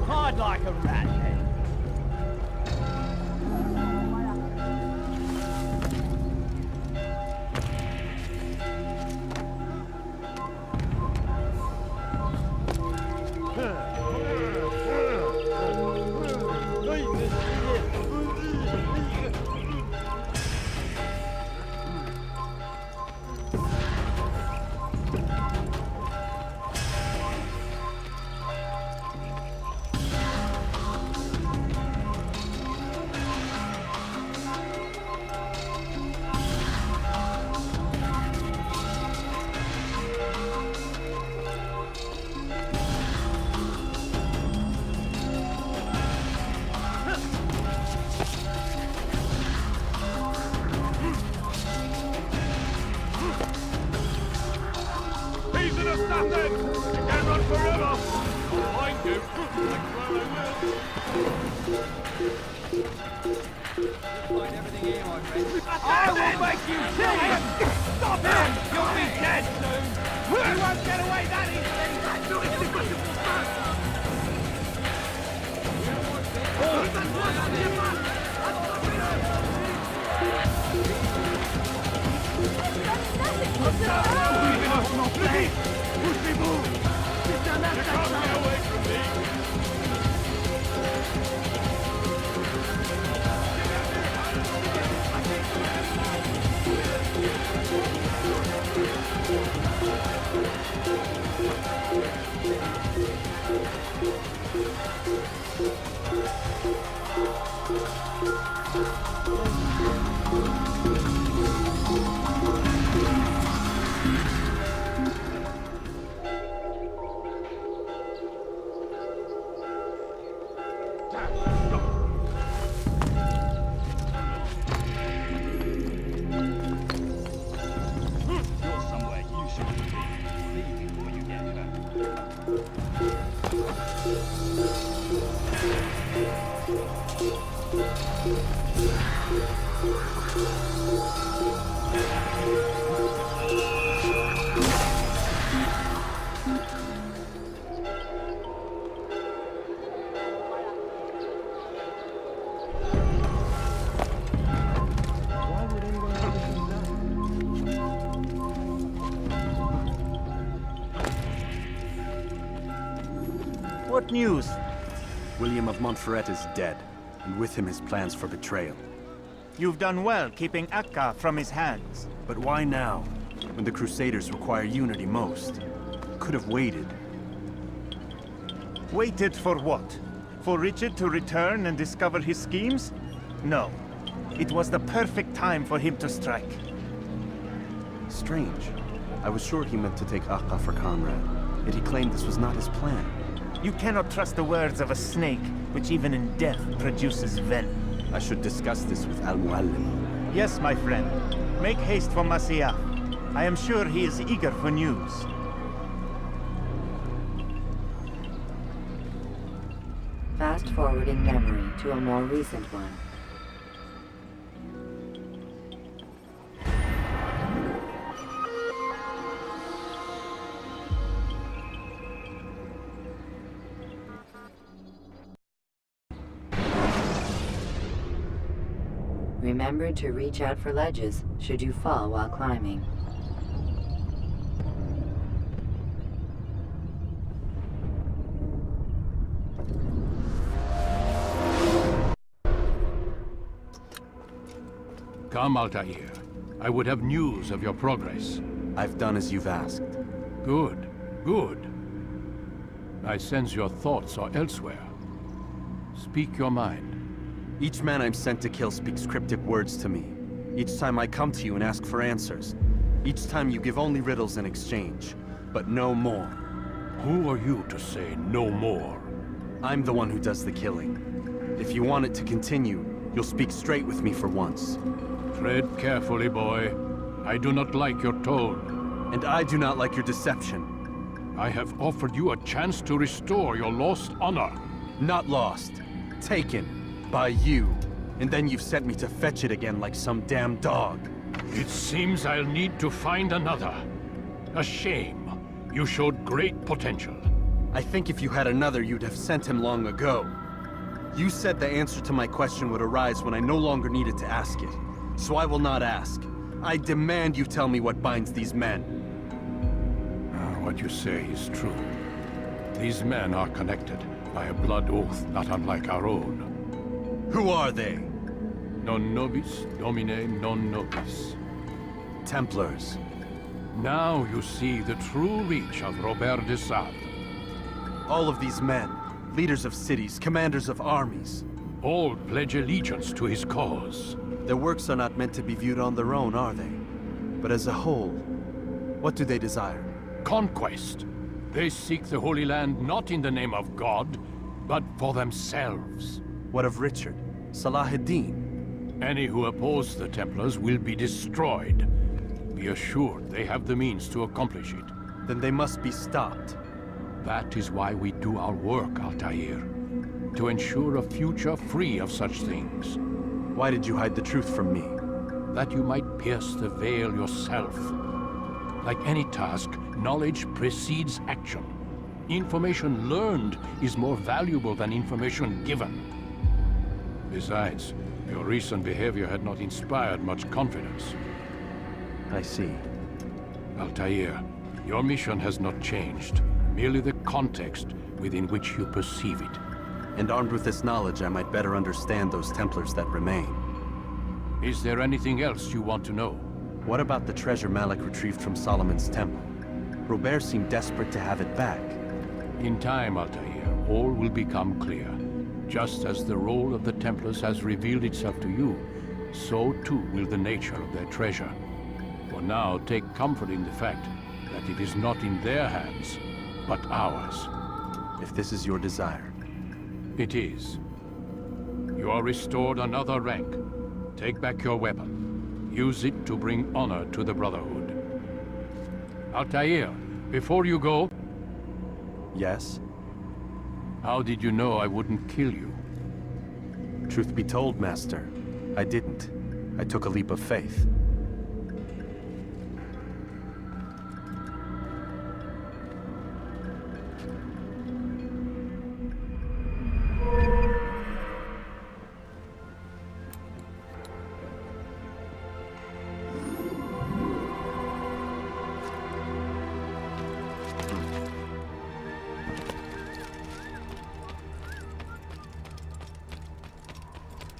Hard like a rat. I will make you kill him! Stop him! You'll be dead soon! You won't get away that easily! What news? William of Montferrat is dead, and with him his plans for betrayal. You've done well keeping Acre from his hands. But why now, when the Crusaders require unity most? Could have waited. Waited for what? For Richard to return and discover his schemes? No. It was the perfect time for him to strike. Strange. I was sure he meant to take Acre for Conrad, yet he claimed this was not his plan. You cannot trust the words of a snake, which even in death produces venom. I should discuss this with Al-Muallim. Yes, my friend. Make haste for Masyaf. I am sure he is eager for news. Fast-forwarding memory to a more recent one. Remember to reach out for ledges should you fall while climbing. Come, Altair. I would have news of your progress. I've done as you've asked. Good, good. I sense your thoughts are elsewhere. Speak your mind. Each man I'm sent to kill speaks cryptic words to me. Each time I come to you and ask for answers. Each time you give only riddles in exchange, but no more. Who are you to say no more? I'm the one who does the killing. If you want it to continue, you'll speak straight with me for once. Tread carefully, boy. I do not like your tone. And I do not like your deception. I have offered you a chance to restore your lost honor. Not lost. Taken. By you. And then you've sent me to fetch it again like some damn dog. It seems I'll need to find another. A shame. You showed great potential. I think if you had another, you'd have sent him long ago. You said the answer to my question would arise when I no longer needed to ask it. So I will not ask. I demand you tell me what binds these men. What you say is true. These men are connected by a blood oath not unlike our own. Who are they? Non nobis, domine non nobis. Templars. Now you see the true reach of Robert de Sade. All of these men, leaders of cities, commanders of armies. All pledge allegiance to his cause. Their works are not meant to be viewed on their own, are they? But as a whole, what do they desire? Conquest. They seek the Holy Land not in the name of God, but for themselves. What of Richard? Salah ad-Din? Any who oppose the Templars will be destroyed. Be assured they have the means to accomplish it. Then they must be stopped. That is why we do our work, Altair. To ensure a future free of such things. Why did you hide the truth from me? That you might pierce the veil yourself. Like any task, knowledge precedes action. Information learned is more valuable than information given. Besides, your recent behavior had not inspired much confidence. I see. Altair, your mission has not changed. Merely the context within which you perceive it. And armed with this knowledge, I might better understand those Templars that remain. Is there anything else you want to know? What about the treasure Malik retrieved from Solomon's temple? Robert seemed desperate to have it back. In time, Altair, all will become clear. Just as the role of the Templars has revealed itself to you, so too will the nature of their treasure. For now, take comfort in the fact that it is not in their hands, but ours. If this is your desire. It is. You are restored another rank. Take back your weapon. Use it to bring honor to the Brotherhood. Altair, before you go... Yes? How did you know I wouldn't kill you? Truth be told, Master, I didn't. I took a leap of faith.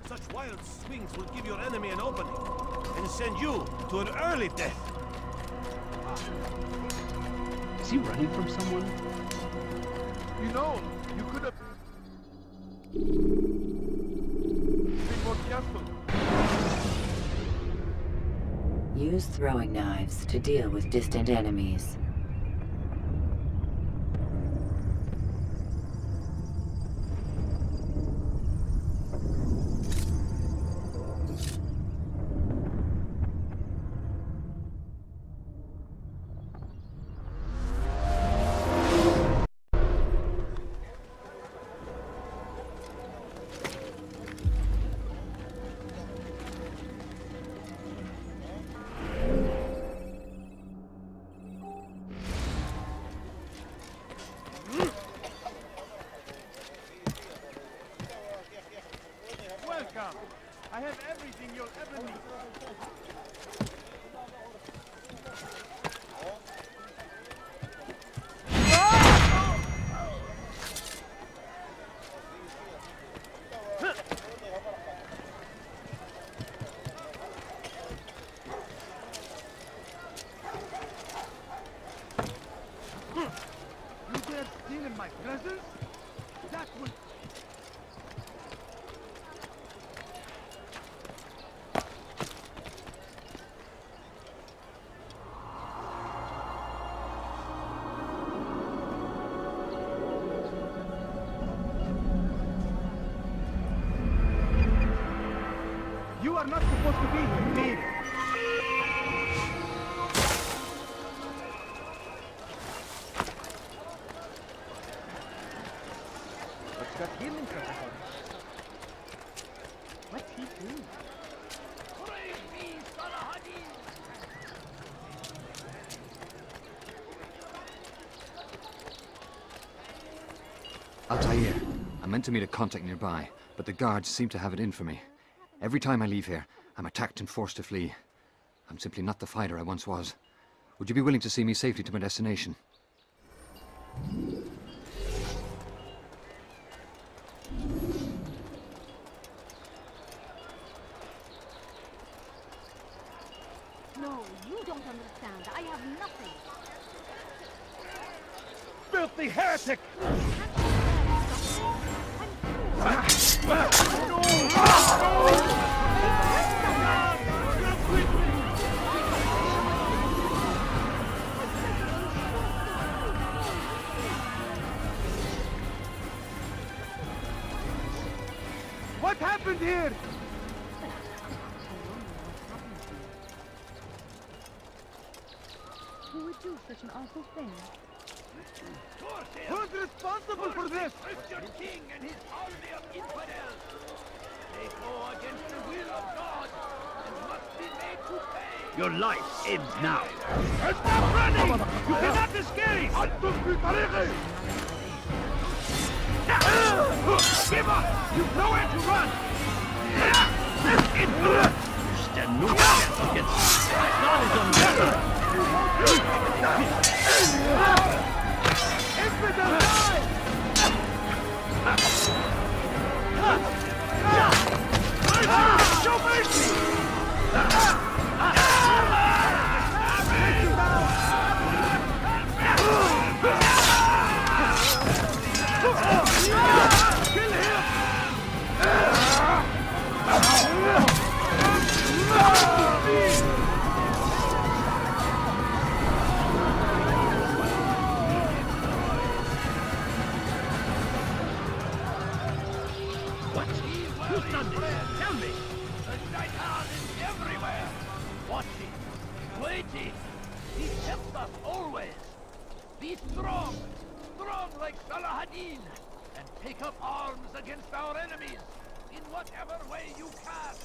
Such wild swings will give your enemy an opening, and send you to an early death. Is he running from someone? You know, you could have... been more careful. Use throwing knives to deal with distant enemies. Welcome. I have everything you'll ever need. You dare steal in my presence? That would... You are not supposed to be here, Need. What's got him in trouble? What's he doing? Altair, I meant to meet a contact nearby, but the guards seem to have it in for me. Every time I leave here, I'm attacked and forced to flee. I'm simply not the fighter I once was. Would you be willing to see me safely to my destination? No, you don't understand. I have nothing. Filthy heretic! What happened here? Who would do such an awful thing? Who's responsible for this? Christian king and his army of infidels. They go against the will of God and must be made to pay. Your life ends now. Stop running! You cannot escape! Give up! You've nowhere to run! You stand no chance against me. God is on Show mercy! What? Who's done this? Tell me! The shaitan is everywhere! Watching, waiting. He helps us always. Be strong, strong like Salah-ad-Din, and take up arms against our enemies in whatever way you can.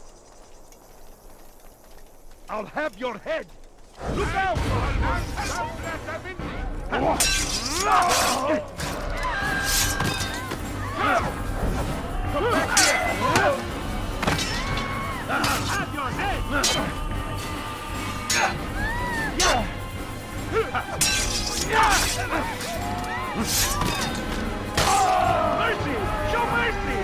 I'll have your head! Look out! Come back here! Have your head! Mercy! Show mercy!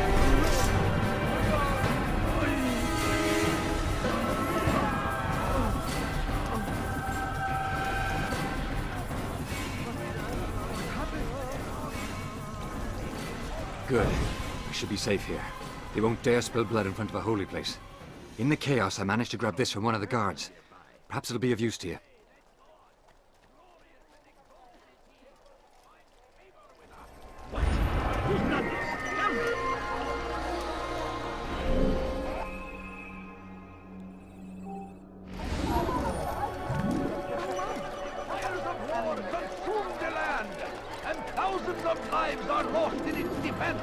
Good. We should be safe here. They won't dare spill blood in front of a holy place. In the chaos, I managed to grab this from one of the guards. Perhaps it'll be of use to you. Who's done this? Tell me! Fires of war consume the land, and thousands of lives are lost in its defense.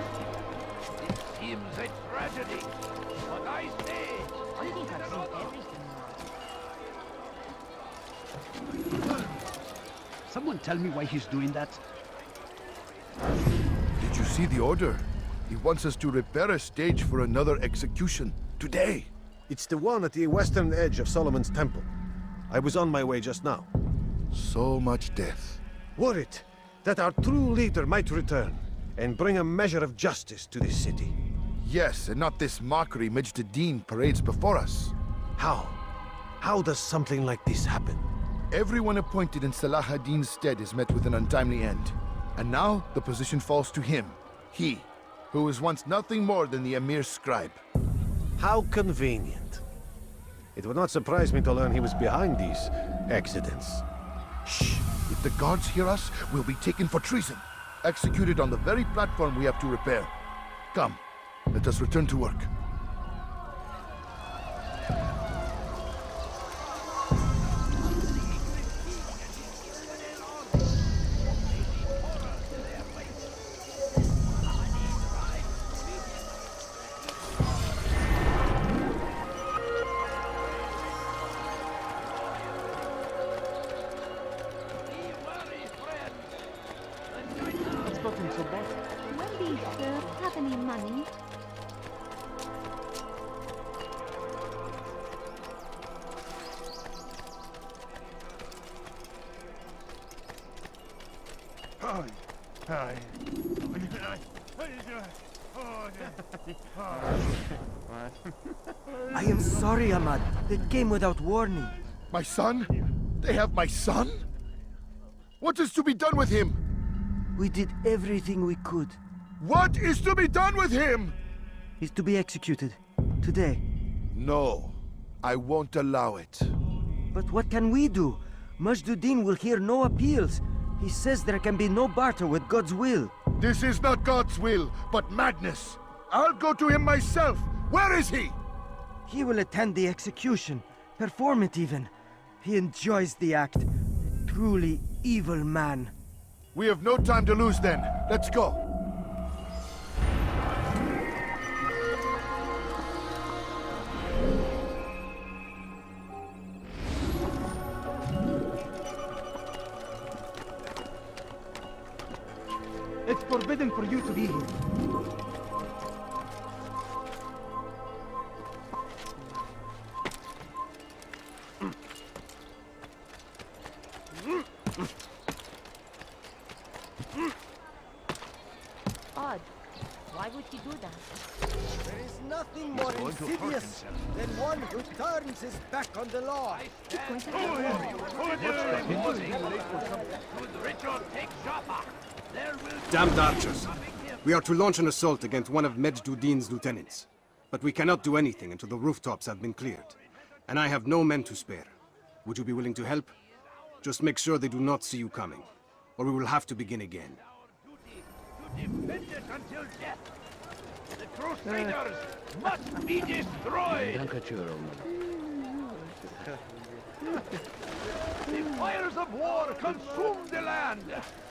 It seems a tragedy, but I say... I think I've seen everything. Someone tell me why he's doing that? Did you see the order? He wants us to repair a stage for another execution. Today! It's the one at the western edge of Solomon's Temple. I was on my way just now. So much death. Worried that our true leader might return and bring a measure of justice to this city. Yes, and not this mockery Majd Addin parades before us. How? How does something like this happen? Everyone appointed in Salah ad-Din's stead is met with an untimely end. And now the position falls to him. He, who was once nothing more than the Emir's scribe. How convenient. It would not surprise me to learn he was behind these accidents. Shh! If the guards hear us, we'll be taken for treason. Executed on the very platform we have to repair. Come, let us return to work. When do you, sir, have any money? Hi. I am sorry, Ahmad. They came without warning. My son? They have my son? What is to be done with him? We did everything we could. What is to be done with him? He's to be executed. Today. No. I won't allow it. But what can we do? Majd Addin will hear no appeals. He says there can be no barter with God's will. This is not God's will, but madness. I'll go to him myself. Where is he? He will attend the execution. Perform it even. He enjoys the act. A truly evil man. We have no time to lose then. Let's go. It's forbidden for you to be here. Odd. Why would he do that? There is nothing more insidious than one who turns his back on the law. Damned archers! We are to launch an assault against one of Majd-Uddin's lieutenants. But we cannot do anything until the rooftops have been cleared. And I have no men to spare. Would you be willing to help? Just make sure they do not see you coming, or we will have to begin again. Defend it until death. The Crusaders must be destroyed. The fires of war consume the land,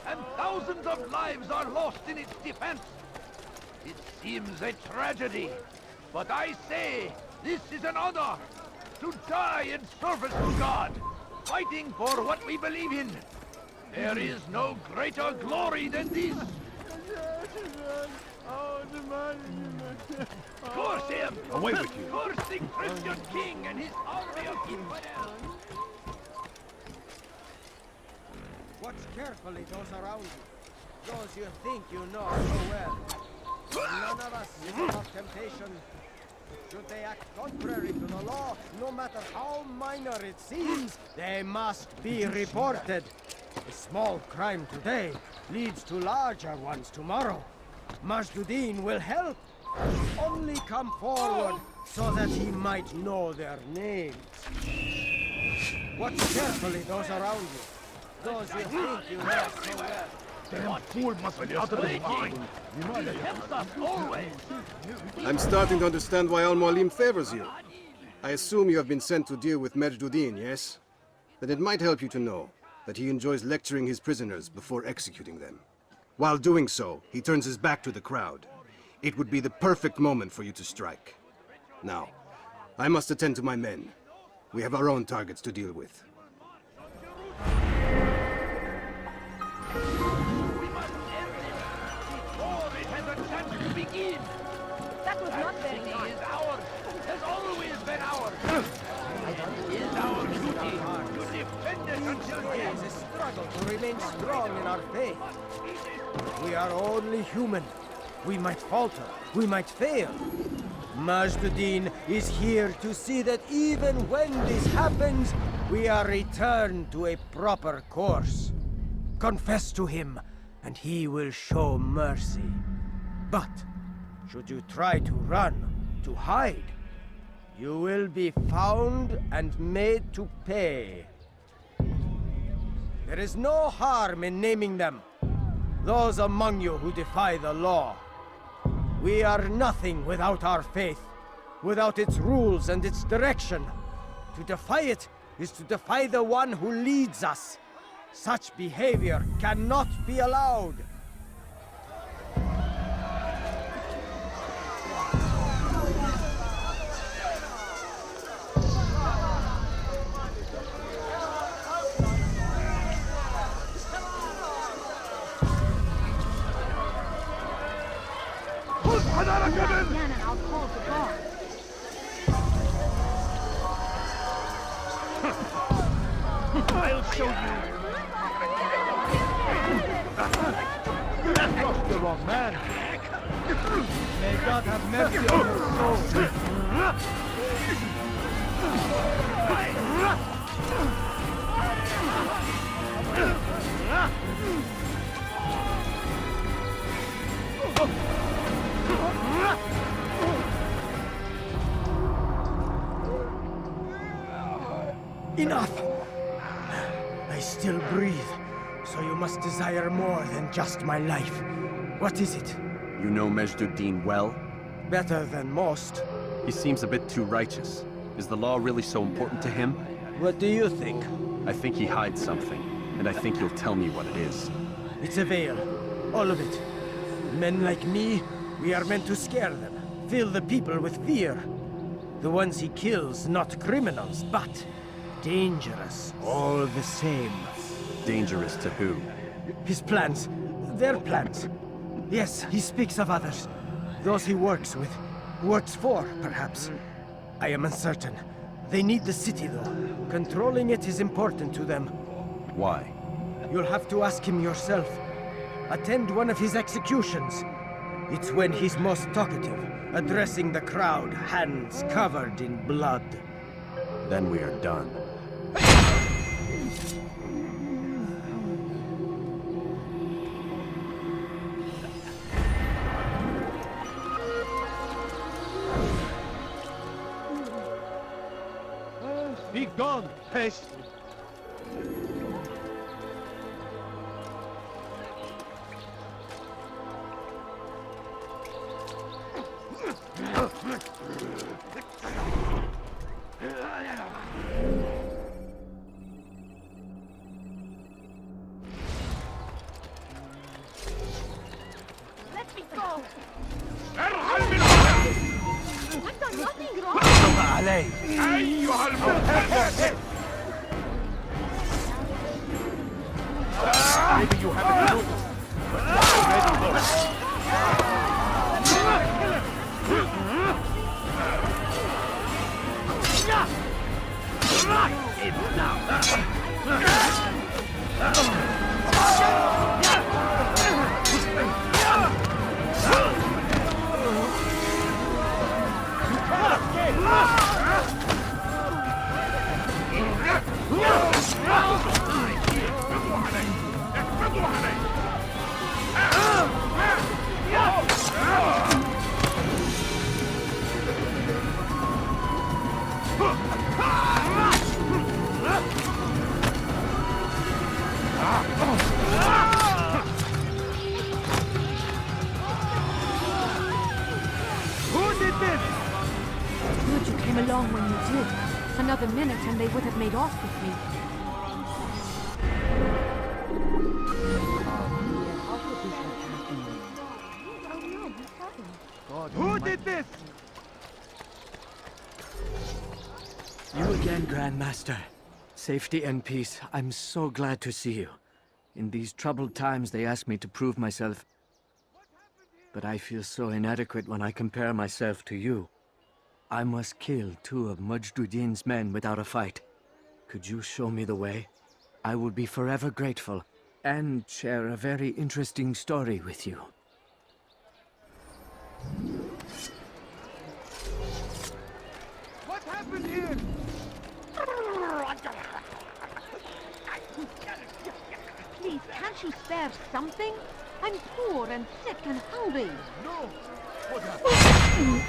and thousands of lives are lost in its defense. It seems a tragedy, but I say this is an honor to die in service to God, fighting for what we believe in. There is no greater glory than this. Curse him! Away with you! Curse the Christian king and his army of infidels! Watch carefully those around you. Those you think you know so well. None of us is above temptation. Should they act contrary to the law, no matter how minor it seems, they must be reported. A small crime today leads to larger ones tomorrow. Majd-Uddin will help. Only come forward so that he might know their names. Watch carefully those around you. Those you think you know so well. Damn fool must be out of his mind. He helps us always. I'm starting to understand why Al-Mualim favors you. I assume you have been sent to deal with Majd-Uddin, yes? Then it might help you to know that he enjoys lecturing his prisoners before executing them. While doing so, he turns his back to the crowd. It would be the perfect moment for you to strike. Now, I must attend to my men. We have our own targets to deal with. That was not very nice. Is ours. Has always been ours. It is our duty to defend it until It is a struggle to remain strong in our faith. We are only human. We might falter. We might fail. Majd-Uddin is here to see that even when this happens, we are returned to a proper course. Confess to him, and he will show mercy. But should you try to run, to hide, you will be found and made to pay. There is no harm in naming them. Those among you who defy the law. We are nothing without our faith, without its rules and its direction. To defy it is to defy the one who leads us. Such behavior cannot be allowed. I'll call the guard. I'll show you. That's the wrong man. May God have mercy on your soul. Enough! I still breathe, so you must desire more than just my life. What is it? You know Majd-Uddin well? Better than most. He seems a bit too righteous. Is the law really so important to him? What do you think? I think he hides something, and I think you'll tell me what it is. It's a veil. All of it. Men like me, we are meant to scare them, fill the people with fear. The ones he kills, not criminals, but dangerous all the same. Dangerous to who? His plans. Their plans. Yes, he speaks of others. Those he works with. Works for, perhaps. I am uncertain. They need the city, though. Controlling it is important to them. Why? You'll have to ask him yourself. Attend one of his executions. It's when he's most talkative, addressing the crowd, hands covered in blood. Then we are done. Be gone, pest! Let me go! ارحل I've done nothing wrong! أيها المتكبر! Maybe you haven't noticed, but it's already lost. Good you came along when you did. Another minute and they would have made off with me. Who did this? You again, Grandmaster. Safety and peace. I'm so glad to see you. In these troubled times, they ask me to prove myself. But I feel so inadequate when I compare myself to you. I must kill 2 of Majduddin's men without a fight. Could you show me the way? I will be forever grateful, and share a very interesting story with you. What happened here? Please, can't you spare something? I'm poor and sick and hungry. No! What happened?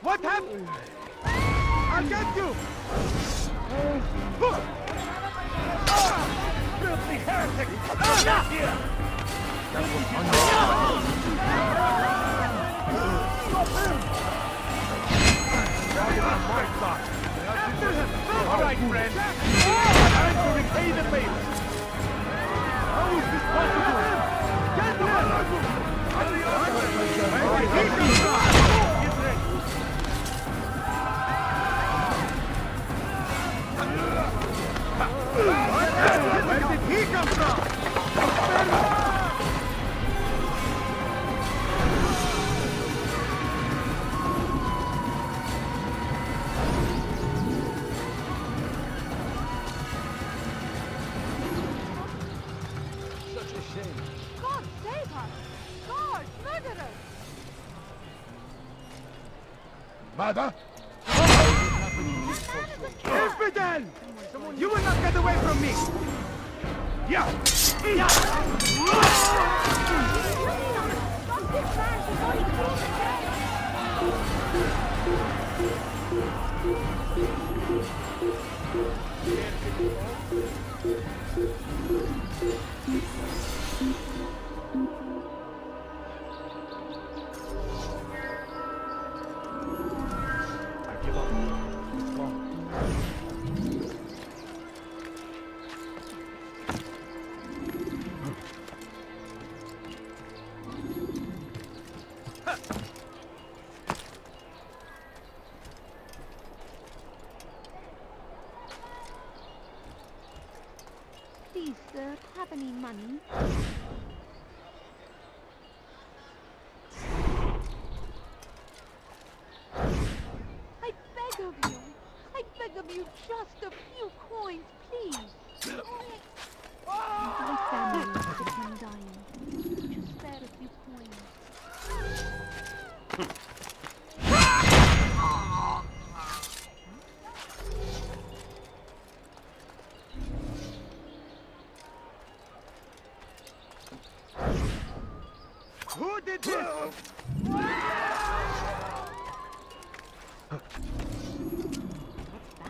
What happened? I'll get you! Filthy heretic! Here! That was Stop him! On my side. After him! All right, friend. Time to repay the favor. How is this possible? Get him! He comes back! Get ready! Where did he come from? Such a shame. God save us! Guards, murderers! ماذا؟ Infidel! You will not get away from me! Yeah! I give up. Gone. Please, sir, have any money? I beg of you. I beg of you, you just a few coins, please? My family is become dying. Just spare a few coins. Who did this?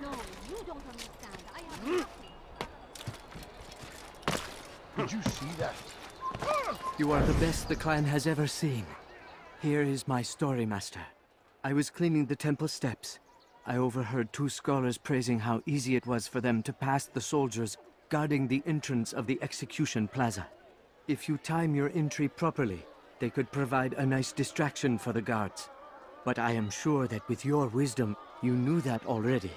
No, you don't understand. I have nothing. Did you see that? You are the best the clan has ever seen. Here is my story, Master. I was cleaning the temple steps. I overheard two scholars praising how easy it was for them to pass the soldiers guarding the entrance of the execution plaza. If you time your entry properly, they could provide a nice distraction for the guards. But I am sure that with your wisdom, you knew that already.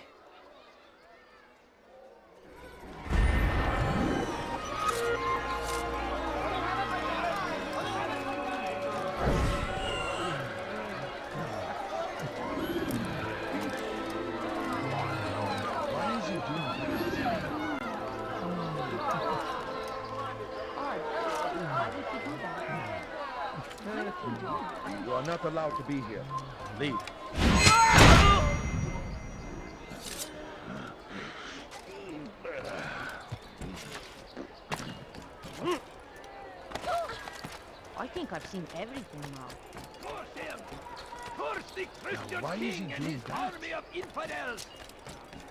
You are not allowed to be here. Leave. I think I've seen everything now. Curse him! Curse the Christian why is he king and doing his that? army of infidels!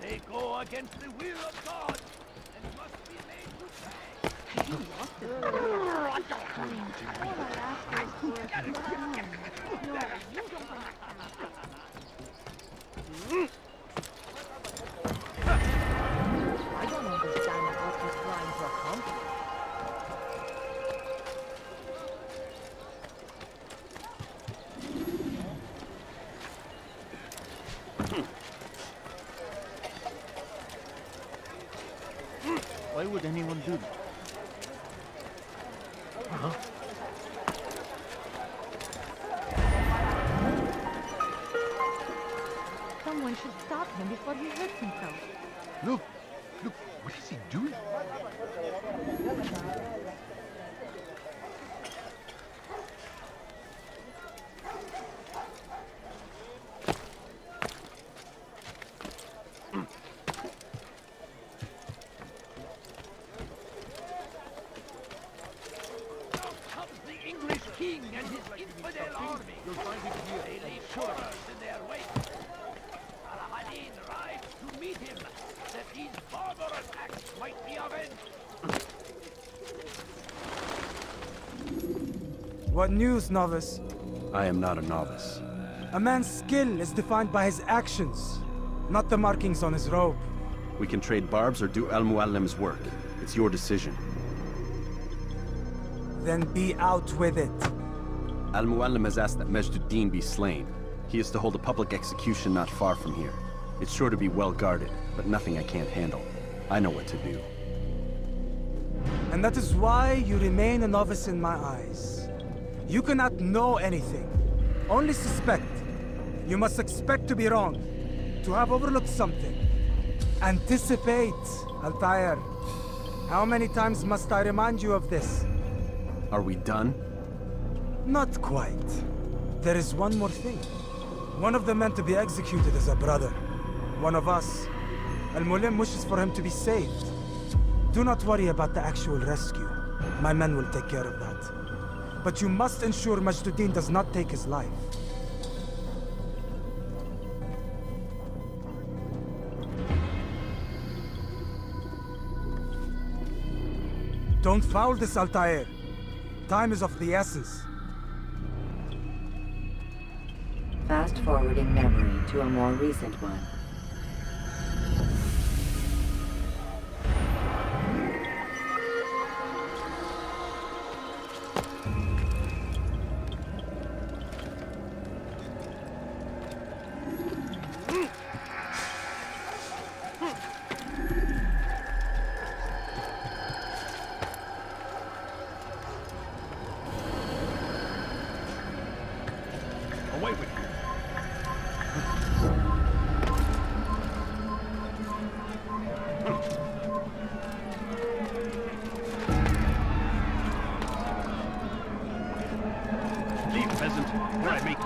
They go against the will of God and must be made to pay! You lost it. All I ask is for a few coins. No, you don't understand. I don't understand what he's trying to accomplish. Why would anyone do that? Someone should stop him before he hurts himself. Look, what is he doing? Comes the English king and his infidel army! You'll find it here. They leave horrors in their wake. Addin rides to meet him, that these barbarous acts might be avenged. What news, novice? I am not a novice. A man's skill is defined by his actions, not the markings on his robe. We can trade barbs or do Al-Muallim's work. It's your decision. Then be out with it. Al-Muallim has asked that Majd be slain. He is to hold a public execution not far from here. It's sure to be well guarded, but nothing I can't handle. I know what to do. And that is why you remain a novice in my eyes. You cannot know anything, only suspect. You must expect to be wrong, to have overlooked something. Anticipate, Altair. How many times must I remind you of this? Are we done? Not quite. There is one more thing. One of the men to be executed is a brother. One of us. Al-Mulim wishes for him to be saved. Do not worry about the actual rescue. My men will take care of that. But you must ensure Majd does not take his life. Don't foul this, Altair. Time is of the essence. Fast-forwarding memory to a more recent one. Away with you! Leave, peasant, or I make you.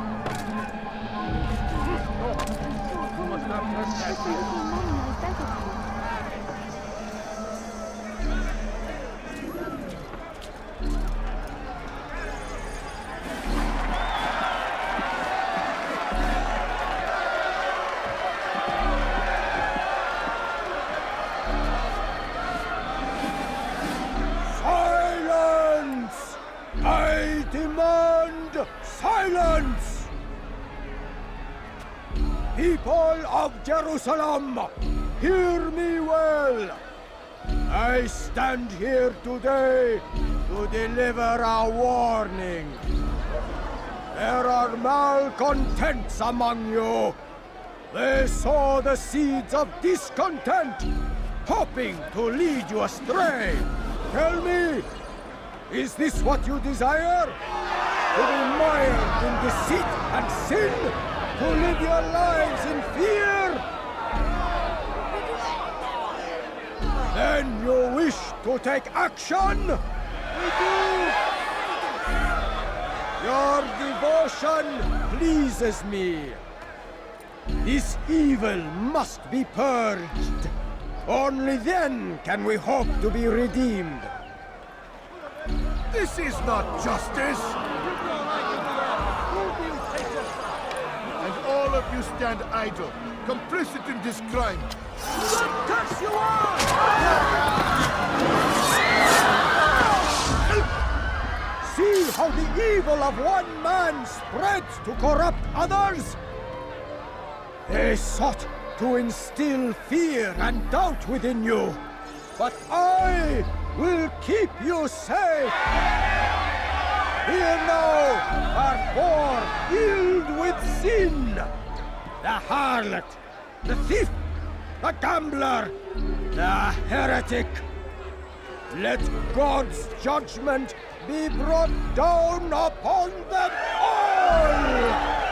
You must not trespass here. Silence! I demand silence! People of Jerusalem, hear me well. I stand here today to deliver a warning. There are malcontents among you. They sow the seeds of discontent, hoping to lead you astray. Tell me, is this what you desire? To be mired in deceit and sin? To live your lives in fear? Then you wish to take action? We do! Your devotion pleases me. This evil must be purged. Only then can we hope to be redeemed. This is not justice! And all of you stand idle, complicit in this crime. What curse you are! See how the evil of one man spreads to corrupt others? They sought to instill fear and doubt within you. But I will keep you safe. Here now are four filled with sin. The harlot, the thief, the gambler, the heretic. Let God's judgment be brought down upon them all!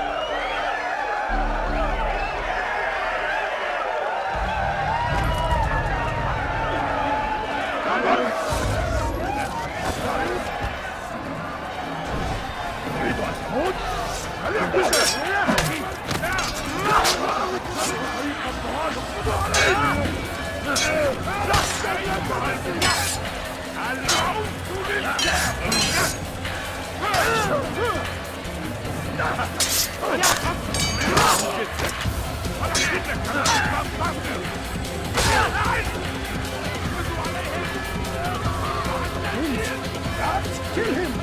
Kill him!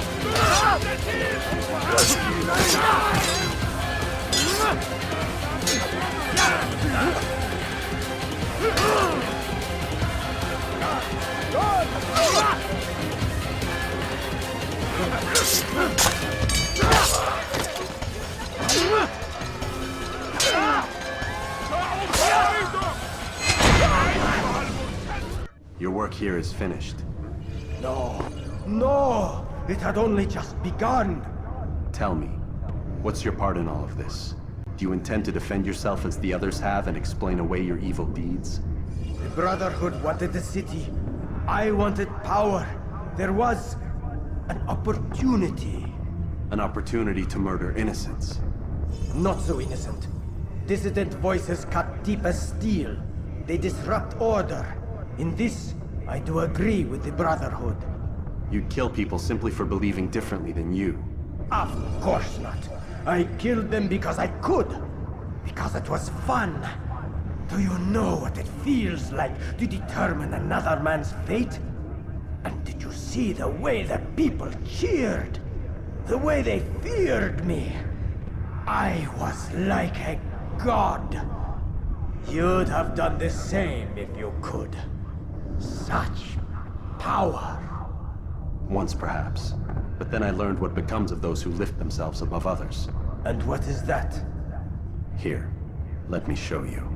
Your work here is finished. No, no! It had only just begun! Tell me, what's your part in all of this? Do you intend to defend yourself as the others have and explain away your evil deeds? The Brotherhood wanted the city. I wanted power. There was an opportunity. An opportunity to murder innocents. Not so innocent. Dissident voices cut deep as steel. They disrupt order. In this, I do agree with the Brotherhood. You'd kill people simply for believing differently than you. Of course not. I killed them because I could. Because it was fun. Do you know what it feels like to determine another man's fate? And did you see the way the people cheered? The way they feared me? I was like a god. You'd have done the same if you could. Such power. Once perhaps. But then I learned what becomes of those who lift themselves above others. And what is that? Here, let me show you.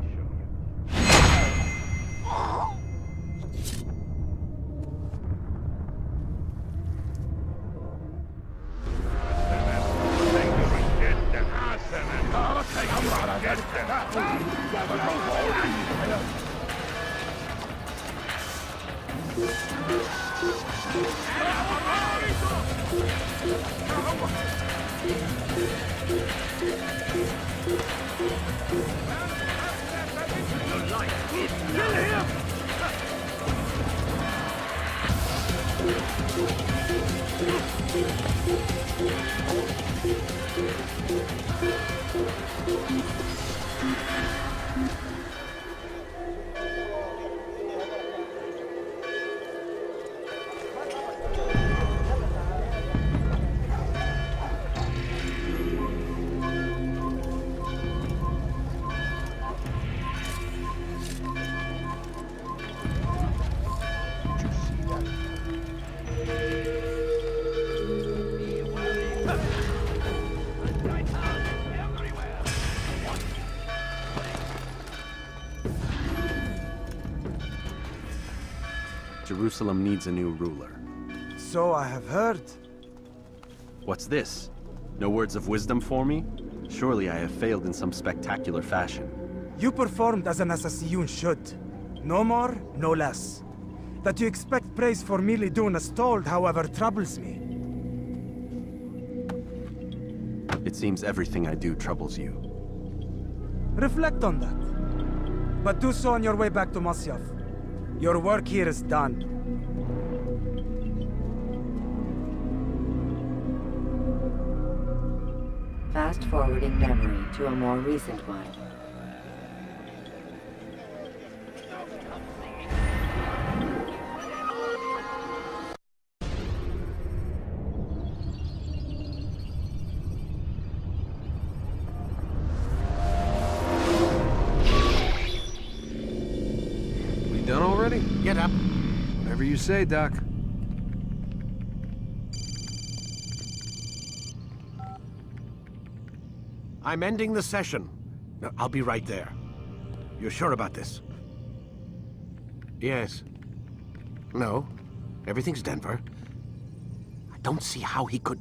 Kill him! Jerusalem needs a new ruler. So I have heard. What's this? No words of wisdom for me? Surely I have failed in some spectacular fashion. You performed as an assassin should. No more, no less. That you expect praise for merely doing as told, however, troubles me. It seems everything I do troubles you. Reflect on that. But do so on your way back to Masyaf. Your work here is done. Fast-forwarding memory to a more recent one. We done already? Get up. Whatever you say, Doc. I'm ending the session. No, I'll be right there. You're sure about this? Yes. No. Everything's Denver. I don't see how he could...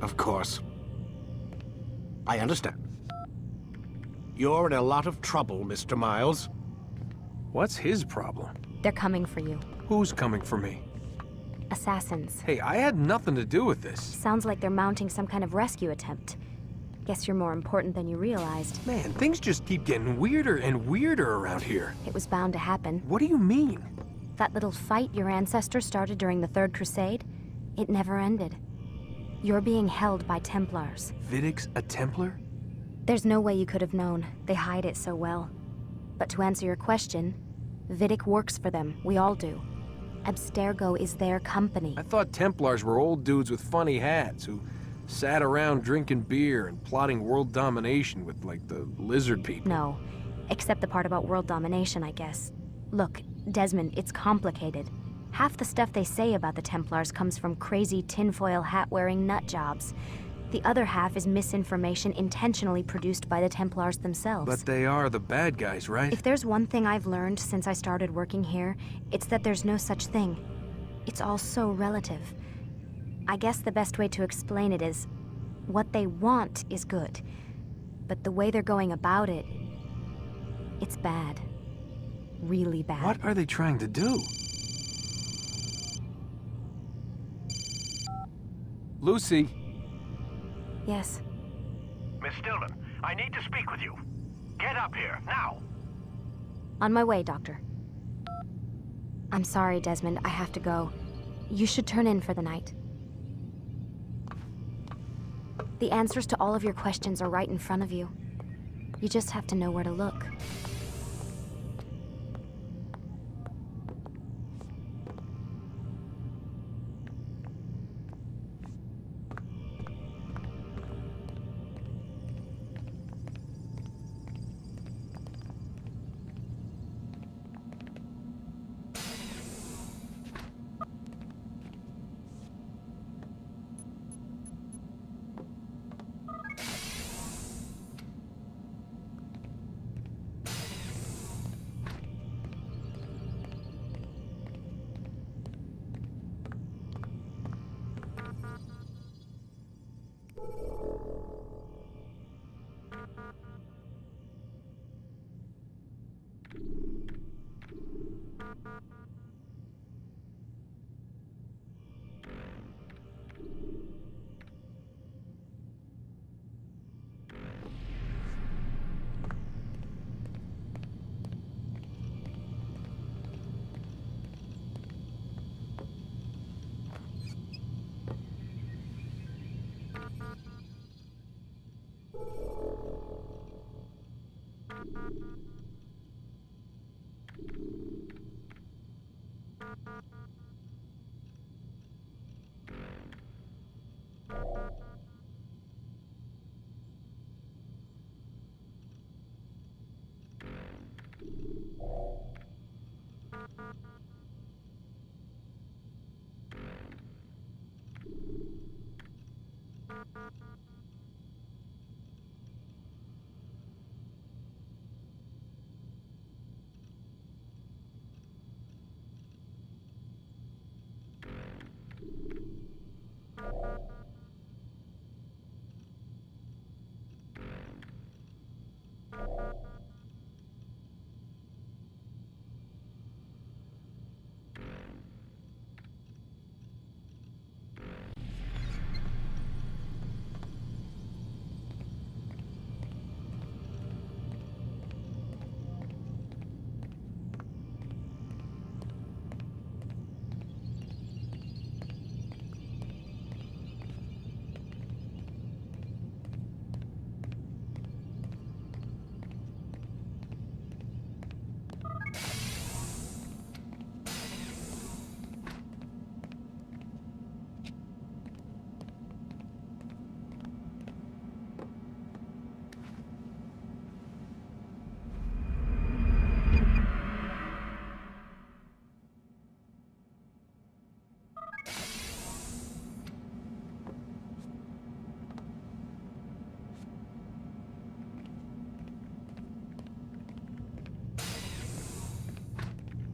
Of course. I understand. You're in a lot of trouble, Mr. Miles. What's his problem? They're coming for you. Who's coming for me? Assassins. Hey, I had nothing to do with this. Sounds like they're mounting some kind of rescue attempt. Guess you're more important than you realized. Man, things just keep getting weirder and weirder around here. It was bound to happen. What do you mean? That little fight your ancestors started during the Third Crusade, it never ended. You're being held by Templars. Vidic's a Templar? There's no way you could have known. They hide it so well. But to answer your question, Vidic works for them. We all do. Abstergo is their company. I thought Templars were old dudes with funny hats who sat around drinking beer and plotting world domination with, like, the lizard people. No, except the part about world domination, I guess. Look, Desmond, it's complicated. Half the stuff they say about the Templars comes from crazy tinfoil hat-wearing nut jobs. The other half is misinformation intentionally produced by the Templars themselves. But they are the bad guys, right? If there's one thing I've learned since I started working here, it's that there's no such thing. It's all so relative. I guess the best way to explain it is, what they want is good. But the way they're going about it, it's bad. Really bad. What are they trying to do? Lucy? Yes. Miss Stillman, I need to speak with you. Get up here, now! On my way, Doctor. I'm sorry, Desmond, I have to go. You should turn in for the night. The answers to all of your questions are right in front of you. You just have to know where to look.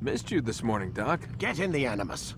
Missed you this morning, Doc. Get in the Animus.